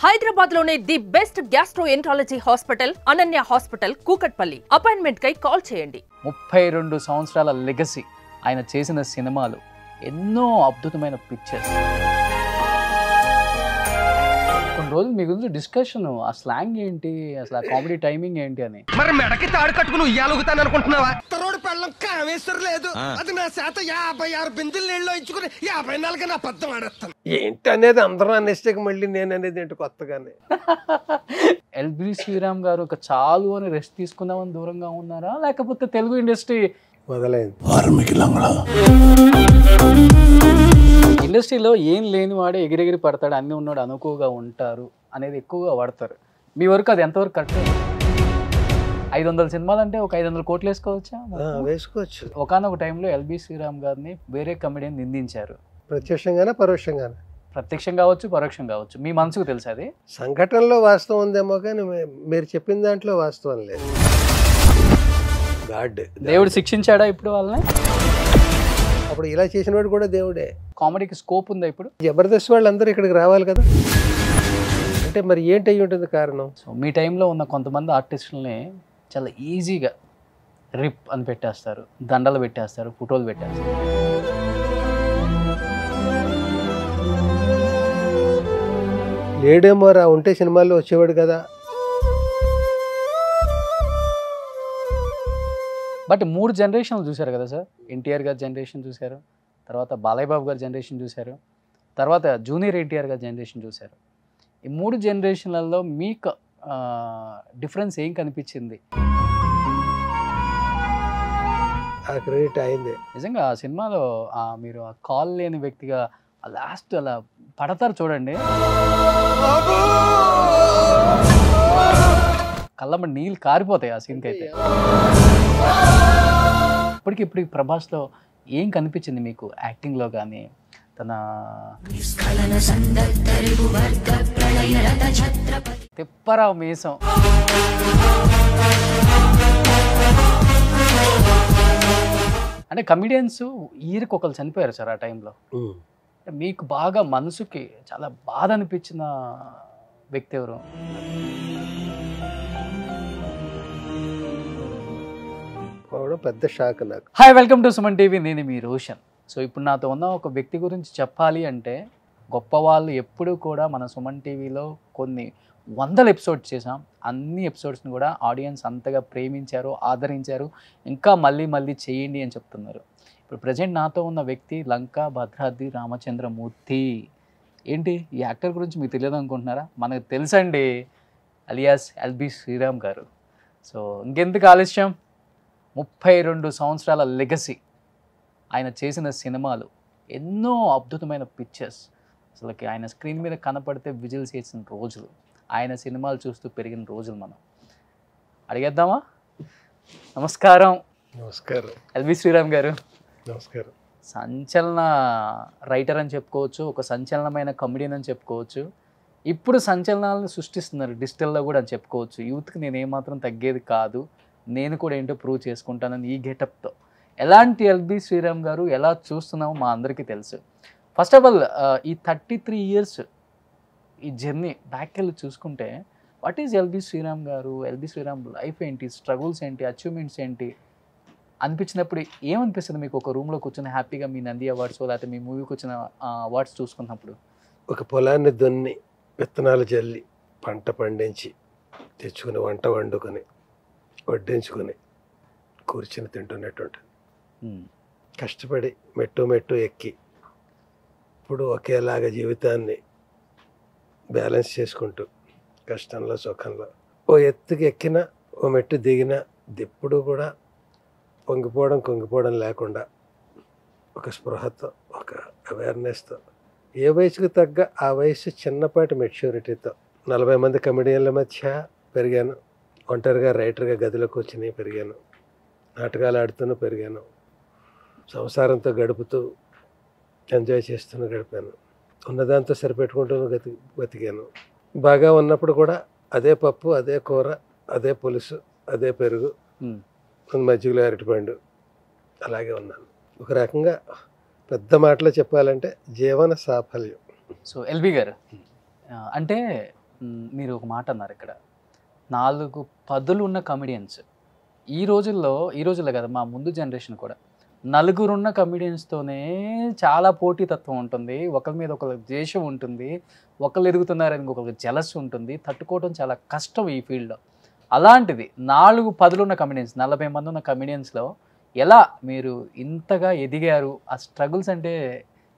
హైదరాబాద్ లోనే the best gastroenterology hospital Ananya hospital Kukatpally. Appointment కై call చేయండి. 32 సంవత్సరాల లెగసీ, ఆయన చేసిన సినిమాలు, ఎన్నో అద్భుతమైన పిక్చర్స్. కొన్ని రోజులు మీ గురించి డిస్కషన్, ఆ స్లాంగ్ ఏంటి, అసలు ఆ కామెడీ టైమింగ్ ఏంటి అని. మరి మెడకి తాడు కట్టుకుని ఉయ్యాలుగుతాను అనుకుంటున్నావా? తరోడు పెళ్ళం కామేశ్వరం లేదు, అది నా శాత 56 బిందులు నీళ్ళు ఇచ్చుకుని 54 నా పద్దం ఆడేస్తాను. ఏంటి అనేది అందరూ అనేస్తే మళ్ళీ నేను అనేది ఏంటి కొత్తగానే. ఎల్బి శ్రీరామ్ గారు ఒక చాలు అని రెస్ట్ తీసుకుందామని దూరంగా ఉన్నారా, లేకపోతే తెలుగు ఇండస్ట్రీ మొదలైంది? ఇండస్ట్రీలో ఏం లేని వాడే ఎగిరెగిరి పడతాడు, అన్నీ ఉన్నాడు అనుకువగా ఉంటారు అనేది ఎక్కువగా వాడతారు. మీ వరకు అది ఎంతవరకు కరెక్ట్? 500 సినిమాలు అంటే ఒక 500 కోట్లు వేసుకోవచ్చా? వేసుకోవచ్చు. ఒకనొక టైంలో ఎల్బి శ్రీరామ్ గారిని వేరే కమెడియన్ నిందించారు. ప్రత్యక్షంగానే పరోక్షంగానే? ప్రత్యక్షం కావచ్చు, పరోక్షం కావచ్చు. మీ మనసుకు తెలుసు అది? సంఘటనలో వాస్తవం ఉందేమో కానీ మీరు చెప్పిన దాంట్లో వాస్తవం లేదు. దేవుడు శిక్షించాడా ఇప్పుడు వాళ్ళని? అప్పుడు ఇలా చేసినవాడు కూడా దేవుడే. కామెడీకి స్కోప్ ఉందా ఇప్పుడు? జబర్దస్త్ వాళ్ళందరూ ఇక్కడికి రావాలి కదా. అంటే మరి ఏంటి అయ్యి ఉంటుంది కారణం? సో మీ టైంలో ఉన్న కొంతమంది ఆర్టిస్టులని చాలా ఈజీగా రిప్ అని పెట్టేస్తారు, దండలు పెట్టేస్తారు, ఫోటోలు పెట్టేస్తారు. లేడేమో రా, ఉంటే సినిమాల్లో వచ్చేవాడు కదా. బట్ 3 జనరేషన్లు చూశారు కదా సార్. ఎన్టీఆర్ గారి జనరేషన్ చూశారు, తర్వాత బాలయ్య బాబు గారి జనరేషన్ చూశారు, తర్వాత జూనియర్ ఎన్టీఆర్ గారి జనరేషన్ చూశారు. ఈ 3 జనరేషన్లలో మీకు డిఫరెన్స్ ఏం కనిపించింది? ఆ క్రెడిట్ అయింది నిజంగా. ఆ సినిమాలో మీరు ఆ కాల్ లేని వ్యక్తిగా లాస్ట్ అలా పడతారు చూడండి, కళ్ళమ్మ నీళ్ళు కారిపోతాయి ఆ సీన్కి అయితే. ఇప్పటికి ప్రభాస్లో ఏం కనిపించింది మీకు యాక్టింగ్లో కానీ? తన తిప్పరావు మీసం, అంటే కమిడియన్స్ ఈరికి ఒకరు చనిపోయారు సార్ ఆ టైంలో. మీకు బాగా మనసుకి చాలా బాధ అనిపించిన వ్యక్తి ఎవరు? పెద్ద షాక్ నాకు. Hi, welcome to Suman TV. నేను మీ రోషన్. సో ఇప్పుడు నాతో ఉన్న ఒక వ్యక్తి గురించి చెప్పాలి అంటే, గొప్ప వాళ్ళు ఎప్పుడూ కూడా మన సుమన్ టీవీలో కొన్ని 100 ఎపిసోడ్స్ చేసాం. అన్ని ఎపిసోడ్స్ని కూడా ఆడియన్స్ అంతగా ప్రేమించారు, ఆదరించారు, ఇంకా మళ్ళీ మళ్ళీ చేయండి అని చెప్తున్నారు. ఇప్పుడు ప్రజెంట్ నాతో ఉన్న వ్యక్తి లంకా భద్రాద్రి రామచంద్రమూర్తి. ఏంటి ఈ యాక్టర్ గురించి మీకు తెలియదు అనుకుంటున్నారా? మనకు తెలుసండి, అలియాస్ ఎల్బి శ్రీరామ్ గారు. సో ఇంకెందుకు ఆలస్యం, 32 సంవత్సరాల లెగసీ, ఆయన చేసిన సినిమాలు, ఎన్నో అద్భుతమైన పిక్చర్స్. అసలుకి ఆయన స్క్రీన్ మీద కనపడితే విజిల్స్ చేసిన రోజులు, ఆయన సినిమాలు చూస్తూ పెరిగిన రోజులు మనం అడిగేద్దామా? నమస్కారం. నమస్కారం ఎల్బి శ్రీరామ్ గారు. నమస్కారం. సంచలన రైటర్ అని చెప్పుకోవచ్చు, ఒక సంచలనమైన కమెడియన్ అని చెప్పుకోవచ్చు. ఇప్పుడు సంచలనాలను సృష్టిస్తున్నారు డిజిటల్లో కూడా అని చెప్పుకోవచ్చు. యూత్కి నేను ఏమాత్రం తగ్గేది కాదు, నేను కూడా ఏంటో ప్రూవ్ చేసుకుంటానని ఈ గెటప్తో. ఎలాంటి ఎల్బి శ్రీరామ్ గారు ఎలా చూస్తున్నామో మా అందరికీ తెలుసు. ఫస్ట్ ఆఫ్ ఆల్ ఈ 33 ఇయర్స్ ఈ జర్నీ బ్యాక్ వెళ్ళి చూసుకుంటే, వాట్ ఈజ్ ఎల్బి శ్రీరామ్ గారు, ఎల్బి శ్రీరామ్ లైఫ్ ఏంటి, స్ట్రగుల్స్ ఏంటి, అచీవ్మెంట్స్ ఏంటి అనిపించినప్పుడు ఏమనిపిస్తుంది మీకు? ఒక రూమ్లో కూర్చొని హ్యాపీగా మీ నంది అవార్డ్స్ లేకపోతే మీ మూవీకి వచ్చిన అవార్డ్స్ చూసుకున్నప్పుడు. ఒక పొలాన్ని దున్ని, విత్తనాలు జల్లి, పంట పండించి, తెచ్చుకుని వంట వండుకొని, వడ్డించుకొని కూర్చుని తింటున్నటువంటి, కష్టపడి మెట్టు ఎక్కి ఇప్పుడు ఒకేలాగా జీవితాన్ని బ్యాలెన్స్ చేసుకుంటూ, కష్టంలో సుఖంలో ఓ ఎత్తుకి ఎక్కిన, ఓ మెట్టు దిగిన, ఎప్పుడు కూడా కుంగిపోవడం లేకుండా ఒక స్పృహతో, ఒక అవేర్నెస్తో, ఏ వయసుకు తగ్గ ఆ వయసు చిన్నపాటి మెచ్యూరిటీతో 40 మంది కమెడియన్ల మధ్య పెరిగాను. ఒంటరిగా రైటర్గా గదిలో కూర్చుని పెరిగాను. నాటకాలు ఆడుతూనే పెరిగాను. సంసారంతో గడుపుతూ ఎంజాయ్ చేస్తూనే గడిపాను. ఉన్నదాంతో సరిపెట్టుకుంటూ బతికాను. బాగా ఉన్నప్పుడు కూడా అదే పప్పు, అదే కూర, అదే పులుసు, అదే పెరుగు, మజ్జిగలో అరటిపండు, అలాగే ఉన్నాను. ఒక రకంగా పెద్ద మాటలో చెప్పాలంటే జీవన సాఫల్యం. సో ఎల్బి గారు అంటే మీరు ఒక మాట అన్నారు ఇక్కడ 4 పదులు ఉన్న కమెడియన్స్ ఈ రోజుల్లో కదా మా ముందు జనరేషన్ కూడా నలుగురున్న కమెడియన్స్తోనే చాలా పోటీతత్వం ఉంటుంది, ఒకరి మీద ఒకరికి ద్వేషం ఉంటుంది, ఒకళ్ళు ఎదుగుతున్నారని ఇంకొకరికి జలస్ ఉంటుంది, తట్టుకోవడం చాలా కష్టం ఈ ఫీల్డ్లో. అలాంటిది 4 పదులు ఉన్న కమెడియన్స్ 40 మంది ఉన్న కమెడియన్స్లో ఎలా మీరు ఇంతగా ఎదిగారు? ఆ స్ట్రగుల్స్ అంటే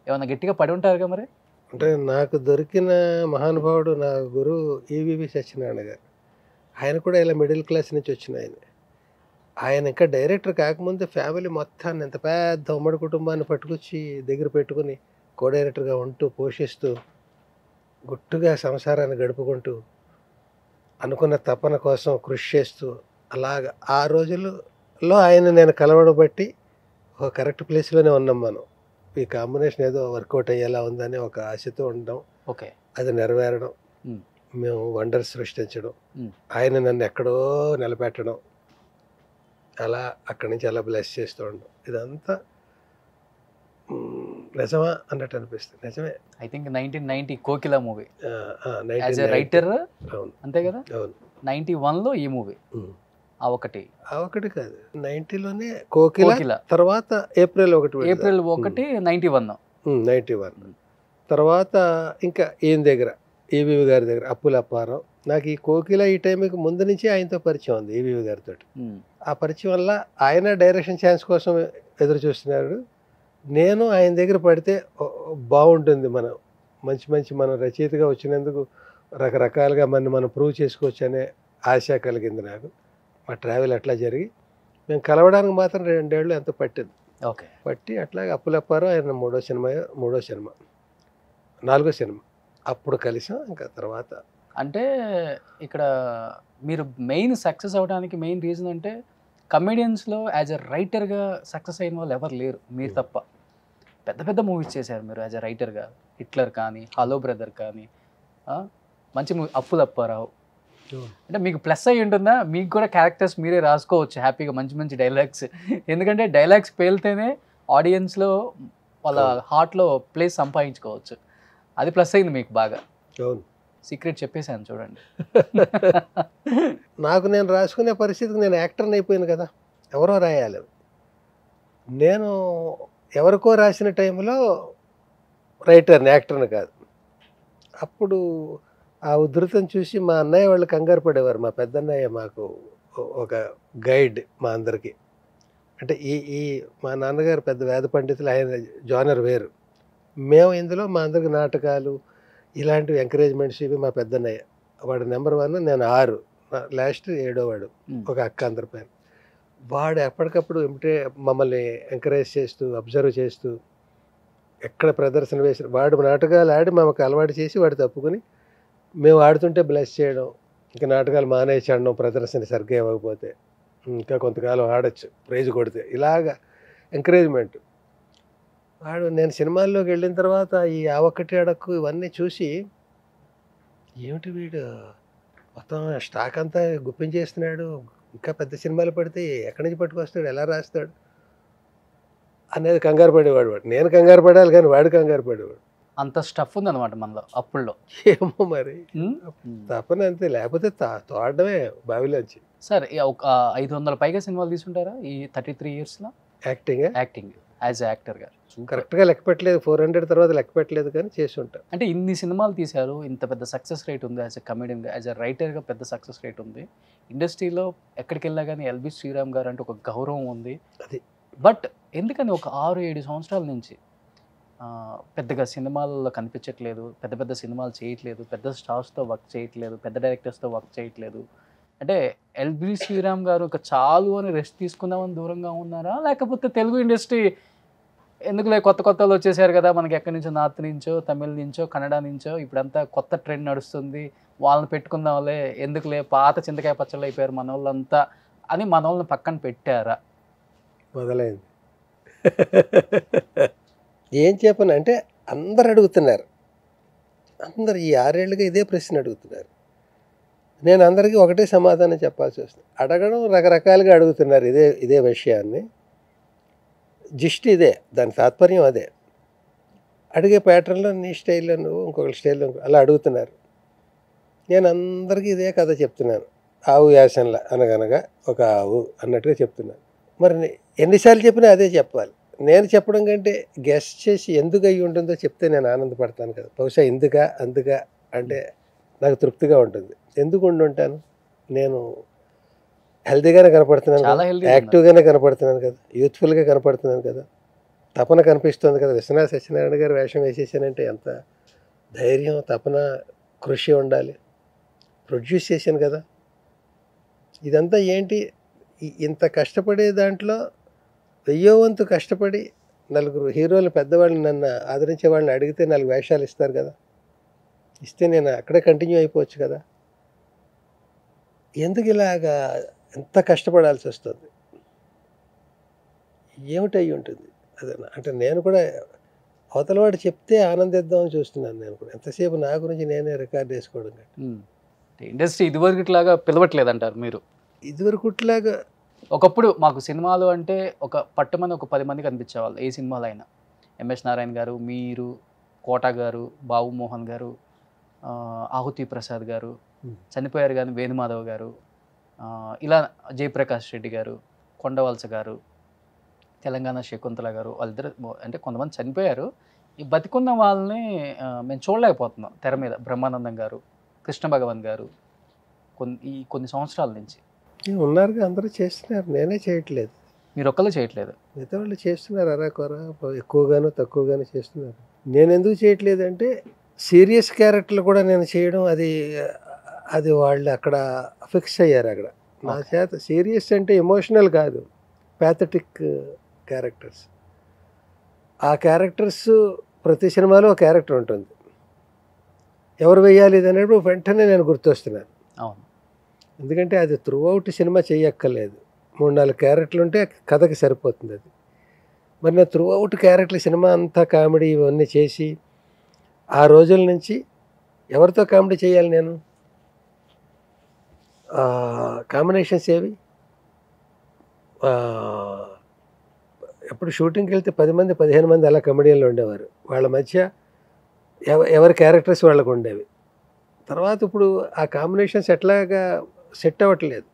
ఏమన్నా గట్టిగా పడి ఉంటారుగా మరి? అంటే నాకు దొరికిన మహానుభావుడు నా గురువు ఈవివి సత్యనారాయణ గారు. ఆయన కూడా ఇలా మిడిల్ క్లాస్ నుంచి వచ్చిన ఆయన ఇంకా డైరెక్టర్ కాకముందే ఫ్యామిలీ మొత్తాన్ని ఎంత పెద్ద ఉమ్మడి కుటుంబాన్ని పట్టుకొచ్చి దగ్గర పెట్టుకుని కో డైరెక్టర్గా ఉంటూ పోషిస్తూ గుట్టుగా సంసారాన్ని గడుపుకుంటూ అనుకున్న తపన కోసం కృషి చేస్తూ అలాగ ఆ రోజుల్లో ఆయన నేను కలవడం బట్టి ఒక కరెక్ట్ ప్లేస్లోనే ఉన్నాం మనం. ఈ కాంబినేషన్ ఏదో వర్కౌట్ అయ్యేలా ఉందని ఒక ఆశతో ఉండడం, ఓకే, అది నెరవేరడం, మేము వండర్స్ సృష్టించడం, ఆయన నన్ను ఎక్కడో నిలబెట్టడం, అలా అక్కడి నుంచి అలా బ్లెస్ చేస్తూ ఉండడం, ఇదంతా నిజమా అన్నట్టు అనిపిస్తుంది. నిజమే. I think 1990 Kokila movie as a 1990. Writer, అవును అంతే కదా? అవును. 91లో ఈ మూవీ ఆ ఒకటి కాదు 90లోనే కోకిల, తర్వాత ఏప్రిల్ 1 91 91 తర్వాత ఇంకా ఈయన దగ్గర ఈవీవి గారి దగ్గర అప్పుల అప్పారావు. నాకు ఈ కోకిల ఈ టైంకి ముందు నుంచి ఆయనతో పరిచయం ఉంది ఈవీవి గారితో. ఆ పరిచయం వల్ల ఆయన డైరెక్షన్ ఛాన్స్ కోసం ఎదురు చూస్తున్నాడు. నేను ఆయన దగ్గర పడితే బాగుంటుంది, మనం మంచి మనం రచయితగా వచ్చినందుకు రకరకాలుగా మనం ప్రూవ్ చేసుకోవచ్చు అనే ఆశ కలిగింది నాకు. మా ట్రావెల్ అట్లా జరిగి మేము కలవడానికి మాత్రం 2 ఏళ్ళు ఎంత పట్టింది. ఓకే, పట్టి అట్లాగే అప్పులప్పారో ఆయన 3వ సినిమా 4వ సినిమా అప్పుడు కలిసాం. ఇంకా తర్వాత అంటే ఇక్కడ మీరు మెయిన్ సక్సెస్ అవడానికి మెయిన్ రీజన్ అంటే కమెడియన్స్లో యాజ్ ఎ రైటర్గా సక్సెస్ అయిన వాళ్ళు ఎవరు లేరు, మీరు తప్ప. పెద్ద పెద్ద మూవీస్ చేశారు మీరు యాజ్ ఎ రైటర్గా. హిట్లర్ కానీ, హలో బ్రదర్ కానీ, మంచి మూవీ అప్పులప్పారావు. అంటే మీకు ప్లస్ అయ్యి ఉంటుందా? మీకు కూడా క్యారెక్టర్స్ మీరే రాసుకోవచ్చు హ్యాపీగా, మంచి డైలాగ్స్. ఎందుకంటే డైలాగ్స్ పేలితేనే ఆడియన్స్లో వాళ్ళ హార్ట్లో ప్లేస్ సంపాదించుకోవచ్చు. అది ప్లస్ అయింది మీకు బాగా. అవును, సీక్రెట్ చెప్పేశాను చూడండి. నాకు నేను రాసుకునే పరిస్థితికి నేను యాక్టర్ని అయిపోయాను కదా, ఎవరో రాయాలి. నేను ఎవరికో రాసిన టైంలో రైటర్ని, యాక్టర్ని కాదు. అప్పుడు ఆ ఉధృతం చూసి మా అన్నయ్య వాళ్ళు కంగారు పడేవారు. మా పెద్దన్నయ్య మాకు ఒక గైడ్ మా అందరికీ. అంటే ఈ మా నాన్నగారు పెద్ద వేద పండితులు, ఆయన జానర్ వేరు. మేము ఇందులో మా అందరికి నాటకాలు ఇలాంటివి ఎంకరేజ్మెంట్స్ ఇవి మా పెద్దన్నయ్య. వాడు నెంబర్ 1, నేను 6, లాస్ట్ 7వ వాడు, ఒక అక్క అందరి పైన. వాడు ఎప్పటికప్పుడు మమ్మల్ని ఎంకరేజ్ చేస్తూ అబ్జర్వ్ చేస్తూ ఎక్కడ ప్రదర్శన వేసి వాడు నాటకాలు ఆడి మాకు అలవాటు చేసి వాడు తప్పుకుని మేము ఆడుతుంటే బ్లెస్ చేయడం, ఇంకా నాటకాలు మానేసి ఆడడం ప్రదర్శన సరిగ్గా ఇవ్వకపోతే, ఇంకా కొంతకాలం ఆడచ్చు ప్రైజ్ కొడితే, ఇలాగా ఎంకరేజ్మెంట్. వాడు నేను సినిమాల్లోకి వెళ్ళిన తర్వాత ఈ ఆ ఒక్కటి అడక్కు ఇవన్నీ చూసి ఏమిటి వీడు మొత్తం స్టాక్ అంతా గుప్పించేస్తున్నాడు, ఇంకా పెద్ద సినిమాలు పడితే ఎక్కడి నుంచి పట్టుకొస్తాడు, ఎలా రాస్తాడు అనేది కంగారు పడేవాడు. వాడు నేను కంగారు పడాలి కానీ వాడు కంగారు పడేవాడు. అంత స్టఫ్ ఉందన్నమాట మనలో అప్పుల్లో. ఏమో మరి తపన అంతే, లేకపోతే తోడమే బావిలోంచి. సార్ ఒక 500 పైగా సినిమాలు తీసుకుంటారా ఈ 33 ఇయర్స్లో? యాక్టింగ్ యాజ్ యాక్టర్గా కరెక్ట్గా లెక్క పెట్టలేదు, 400 తర్వాత లెక్క పెట్టలేదు కానీ చేసి ఉంటాం. అంటే ఇన్ని సినిమాలు తీశారు, ఇంత పెద్ద సక్సెస్ రేట్ ఉంది, యాజ్ ఎ కమెడియన్గా, యాజ్ ఎ రైటర్గా పెద్ద సక్సెస్ రేట్ ఉంది. ఇండస్ట్రీలో ఎక్కడికి వెళ్ళా కానీ ఎల్బి శ్రీరామ్ గారు అంటే ఒక గౌరవం ఉంది. అది బట్ ఎందుకని ఒక 6-7 సంవత్సరాల నుంచి పెద్దగా సినిమాల్లో కనిపించట్లేదు, పెద్ద సినిమాలు చేయట్లేదు, పెద్ద స్టార్స్తో వర్క్ చేయట్లేదు, పెద్ద డైరెక్టర్స్తో వర్క్ చేయట్లేదు? అంటే ఎల్బి శ్రీరామ్ గారు ఒక చాలు అని రెస్ట్ తీసుకుందామని దూరంగా ఉన్నారా, లేకపోతే తెలుగు ఇండస్ట్రీ ఎందుకులే కొత్తలో వచ్చేసారు కదా, మనకి ఎక్కడి నుంచో నార్త్ నుంచో తమిళ నుంచో కన్నడ నుంచో ఇప్పుడంతా కొత్త ట్రెండ్ నడుస్తుంది, వాళ్ళని పెట్టుకుందాంలే, ఎందుకులే పాత చింతకాయ పచ్చళ్ళు అయిపోయారు మన వాళ్ళంతా అని మన వాళ్ళని పక్కన పెట్టారా? మొదలైంది. ఏం చెప్పను అంటే అందరు అడుగుతున్నారు, అందరు ఈ 6 ఏళ్ళుగా ఇదే ప్రశ్న అడుగుతున్నారు. నేను అందరికీ ఒకటే సమాధానం చెప్పాల్సి వస్తుంది. అడగడం రకరకాలుగా అడుగుతున్నారు ఇదే విషయాన్ని. జిస్ట్ ఇదే, దాని తాత్పర్యం అదే. అడిగే ప్యాటర్న్లో నీ స్టైల్లో నువ్వు ఇంకొక స్టైల్లో అలా అడుగుతున్నారు. నేను అందరికీ ఇదే కథ చెప్తున్నాను. ఆవు యాసనల అనగనగా ఒక ఆవు అన్నట్టుగా చెప్తున్నాను. మరి ఎన్నిసార్లు చెప్పినా అదే చెప్పాలి. నేను చెప్పడం కంటే గెస్ట్ చేసి ఎందుకు అయ్యి ఉంటుందో చెప్తే నేను ఆనందపడతాను కదా. బహుశా ఇందుకా అందుకా అంటే నాకు తృప్తిగా ఉంటుంది. ఎందుకు ఉండుంటాను? నేను హెల్తీగానే కనపడుతున్నాను చాలా కదా, హెల్దీ యాక్టివ్గానే కనపడుతున్నాను కదా, యూత్ఫుల్గా కనపడుతున్నాను కదా, తపన కనిపిస్తుంది కదా. విశ్వనాథ సత్యనారాయణ గారు వేషం వేసేసానంటే ఎంత ధైర్యం, తపన, కృషి ఉండాలి. ప్రొడ్యూస్ చేశాను కదా. ఇదంతా ఏంటి? ఇంత కష్టపడే దాంట్లో వెయ్యో వంతు కష్టపడి నలుగురు హీరోలు పెద్దవాళ్ళని నన్ను ఆదరించే వాళ్ళని అడిగితే 4 వేషాలు ఇస్తారు కదా. ఇస్తే నేను అక్కడే కంటిన్యూ అయిపోవచ్చు కదా. ఎందుకు ఇలాగా ఎంత కష్టపడాల్సి వస్తుంది? ఏమిటై ఉంటుంది అదే. అంటే నేను కూడా అవతలవాడు చెప్తే ఆనందిద్దామని చూస్తున్నాను. నేను కూడా ఎంతసేపు నా గురించి నేనే రికార్డ్ వేసుకోవడం కంటే. ఇండస్ట్రీ ఇదివరకులాగా పిలవట్లేదంటారు మీరు? ఇదివరకుట్లాగా ఒకప్పుడు మాకు సినిమాలు అంటే ఒక పట్టుమని ఒక 10 మంది కనిపించేవాళ్ళు ఏ సినిమాలో అయినా. ఎంఎస్ నారాయణ గారు, మీరు, కోట గారు, బాబు మోహన్ గారు, ఆహుతి ప్రసాద్ గారు, చనిపోయారు కానీ వేణుమాధవ్ గారు, ఇలా జయప్రకాష్ రెడ్డి గారు, కొండవలస గారు, తెలంగాణ శకుంతల గారు, వాళ్ళిద్దరు అంటే కొంతమంది చనిపోయారు. ఈ బతికున్న వాళ్ళని మేము చూడలేకపోతున్నాం తెర మీద. బ్రహ్మానందం గారు, కృష్ణ భగవాన్ గారు కొన్ని సంవత్సరాల నుంచి ఉన్నారుగా, అందరూ చేస్తున్నారు. నేనే చేయట్లేదు. మీరు ఒక్కళ్ళు చేయట్లేదు, మిగతా వాళ్ళు చేస్తున్నారు. అరాకొర ఎక్కువగాను తక్కువగాను చేస్తున్నారు. నేను ఎందుకు చేయట్లేదు అంటే సీరియస్ క్యారెక్టర్లు కూడా నేను చేయడం అది వాళ్ళు అక్కడ ఫిక్స్ అయ్యారు. అక్కడ నా చేత సీరియస్ అంటే ఎమోషనల్ కాదు, ప్యాథటిక్ క్యారెక్టర్స్. ఆ క్యారెక్టర్స్ ప్రతి సినిమాలో ఒక క్యారెక్టర్ ఉంటుంది. ఎవరు వేయాలి ఇది అనేప్పుడు వెంటనే నేను గుర్తొస్తున్నాను. అవును, ఎందుకంటే అది త్రూ అవుట్ సినిమా చేయక్కర్లేదు. 3-4 క్యారెక్టర్లు ఉంటే కథకి సరిపోతుంది అది. మరి నేను త్రూ అవుట్ క్యారెక్టర్లు సినిమా అంతా కామెడీ ఇవన్నీ చేసి ఆ రోజుల నుంచి ఎవరితో కామెడీ చేయాలి నేను? కాంబినేషన్స్ ఏవి? ఎప్పుడు షూటింగ్కి వెళ్తే 10 మంది 15 మంది అలా కమెడియన్లు ఉండేవారు. వాళ్ళ మధ్య ఎవరి క్యారెక్టర్స్ వాళ్ళకు ఉండేవి. తర్వాత ఇప్పుడు ఆ కాంబినేషన్స్ ఎట్లాగా సెట్ అవ్వట్లేదు.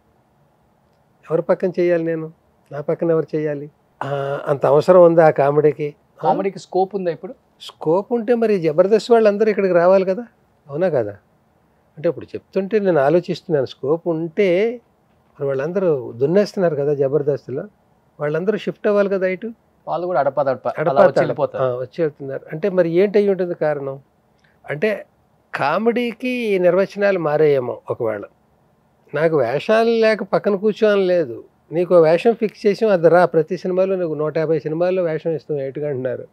ఎవరి పక్కన చేయాలి నేను? నా పక్కన ఎవరు చేయాలి? అంత అవసరం ఉందా ఆ కామెడీకి? కామెడీకి స్కోప్ ఉందా ఇప్పుడు? స్కోప్ ఉంటే మరి జబర్దస్త్ వాళ్ళందరూ ఇక్కడికి రావాలి కదా, అవునా కదా? అంటే ఇప్పుడు చెప్తుంటే నేను ఆలోచిస్తున్నాను. స్కోప్ ఉంటే మరి వాళ్ళందరూ దున్నేస్తున్నారు కదా జబర్దస్త్లో, వాళ్ళందరూ షిఫ్ట్ అవ్వాలి కదా ఇటు. వాళ్ళు కూడా వచ్చి వెళ్తున్నారు. అంటే మరి ఏంటి అయ్యి ఉంటుంది కారణం? అంటే కామెడీకి నిర్వచనాలు మారేయేమో. ఒకవేళ నాకు వేషాలు లేక పక్కన కూర్చోని లేదు, నీకు వేషం ఫిక్స్ చేసాం, అది రా. ప్రతి సినిమాలో నువ్వు 150 సినిమాల్లో వేషం ఇస్తాం. ఏటికి అంటున్నారు?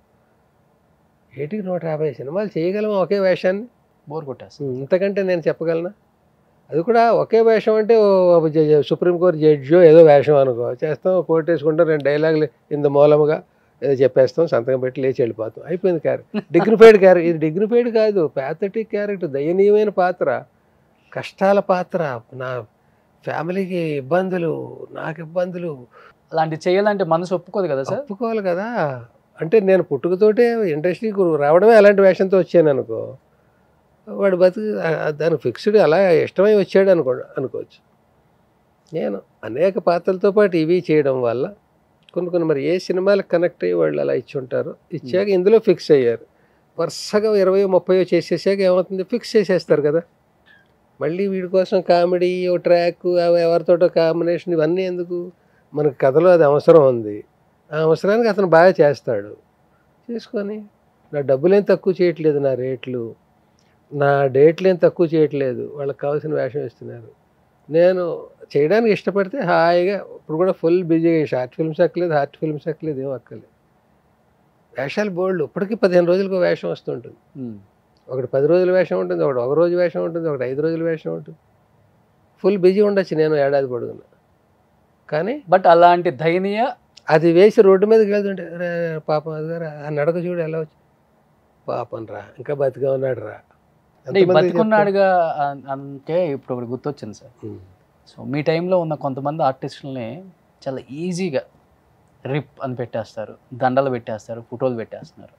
ఏటికి 150 సినిమాలు చేయగలమా ఒకే వేషాన్ని? బోర్ కొట్టేస్తాం. ఇంతకంటే నేను చెప్పగలనా? అది కూడా ఒకే వేషం అంటే సుప్రీంకోర్టు జడ్జో ఏదో వేషం అనుకో, చేస్తాం, కోర్టు వేసుకుంటాం, 2 డైలాగులు ఇంత మూలముగా ఏదో చెప్పేస్తాం, సంతకం పెట్టి లేచి వెళ్ళిపోతాం, అయిపోయింది. Character dignified character. ఇది డిగ్నిఫైడ్ కాదు, ప్యాథటిక్ క్యారెక్టర్, దయనీయమైన పాత్ర, కష్టాల పాత్ర, నా ఫ్యామిలీకి ఇబ్బందులు, నాకు ఇబ్బందులు. అలాంటి చేయాలంటే మనసు ఒప్పుకోదు కదా సార్? ఒప్పుకోవాలి కదా. అంటే నేను పుట్టుకతోటే ఇండస్ట్రీకి రావడమే అలాంటి వేషంతో వచ్చాను అనుకో, వాడు బతుకు దానికి ఫిక్స్డ్ అలా ఇష్టమై వచ్చాడు అనుకోవచ్చు. నేను అనేక పాత్రలతో పాటు ఇవి చేయడం వల్ల కొన్ని మరి ఏ సినిమాలకు కనెక్ట్ అయ్యి వాళ్ళు అలా ఇచ్చి ఉంటారో, ఇచ్చాక ఇందులో ఫిక్స్ అయ్యారు. వరుసగా 20-30 చేసేసాక ఏమవుతుంది? ఫిక్స్ చేసేస్తారు కదా. మళ్ళీ వీడి కోసం కామెడీ, ఓ ట్రాక్, ఎవరితోటో కాంబినేషన్, ఇవన్నీ ఎందుకు? మనకు కథలో అది అవసరం ఉంది. ఆ అవసరానికి అతను బాగా చేస్తాడు, చేసుకొని. నా డబ్బులేం తక్కువ చేయట్లేదు, నా రేట్లు, నా డేట్లు ఏం తక్కువ చేయట్లేదు, వాళ్ళకి కావాల్సిన వేషం ఇస్తున్నారు. నేను చేయడానికి ఇష్టపడితే హాయిగా ఇప్పుడు కూడా ఫుల్ బిజీగా, షార్ట్ ఫిల్మ్స్ ఎక్కలేదు, హార్ట్ ఫిల్మ్స్ ఎక్కలేదు, ఏం అక్కలేదు. వేషాలు బోల్డ్. ఇప్పటికీ 15 రోజులకు వేషం వస్తుంటుంది. ఒకటి 10 రోజుల వేషం ఉంటుంది, ఒకటి 1 రోజు వేషం ఉంటుంది, ఒకటి 5 రోజుల వేషం ఉంటుంది. ఫుల్ బిజీ ఉండొచ్చు నేను ఏడాది పొడుగునా. కానీ బట్ అలాంటి దయనీయ అది వేసి రోడ్డు మీదకి వెళ్తుంటే పాపం అది ఆ నడక చూడు ఎలా వచ్చి, పాపం రా ఇంకా బతిగా ఉన్నాడు రా. బతికున్నాడుగా అంటే ఇప్పుడు ఒకటి గుర్తొచ్చింది సార్. సో మీ టైంలో ఉన్న కొంతమంది ఆర్టిస్టులని చాలా ఈజీగా రిప్ అని పెట్టేస్తారు, దండలు పెట్టేస్తారు, ఫోటోలు పెట్టేస్తున్నారు.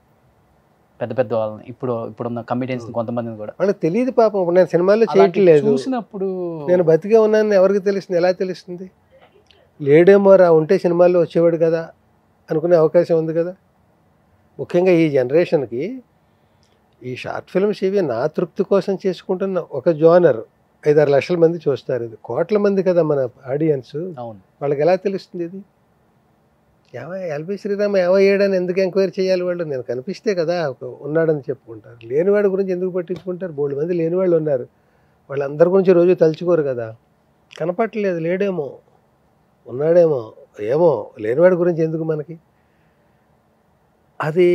పెద్ద పెద్ద వాళ్ళని ఇప్పుడున్న కమిడియన్స్ కొంతమందిని కూడా వాళ్ళకి తెలియదు పాపం. ఇప్పుడు నేను సినిమాల్లో అలాంటివి చేయట్లేదు, చూసినప్పుడు నేను బతికే ఉన్నానని ఎవరికి తెలుస్తుంది? ఎలా తెలుస్తుంది? లేడేమో రా, ఉంటే సినిమాల్లో వచ్చేవాడు కదా అనుకునే అవకాశం ఉంది కదా. ముఖ్యంగా ఈ జనరేషన్కి ఈ షార్ట్ ఫిల్మ్స్ ఇవి నా తృప్తి కోసం చేసుకుంటున్న ఒక జోనర్. 5-6 లక్షల మంది చూస్తారు, ఇది కోట్ల మంది కదా మన ఆడియన్స్. అవును, వాళ్ళకి ఎలా తెలుస్తుంది ఇది? ఎల్బి శ్రీరామ్ ఏమయ్యాడని ఎందుకు ఎంక్వైరీ చేయాలి వాళ్ళు? నేను కనిపిస్తే కదా ఉన్నాడని చెప్పుకుంటారు. లేనివాడి గురించి ఎందుకు పట్టించుకుంటారు? బోల్డ్ మంది లేనివాళ్ళు ఉన్నారు, వాళ్ళందరి గురించి రోజు తలుచుకోరు కదా. కనపట్టలేదు, లేడేమో, ఉన్నాడేమో, ఏమో, లేనివాడి గురించి ఎందుకు మనకి? అది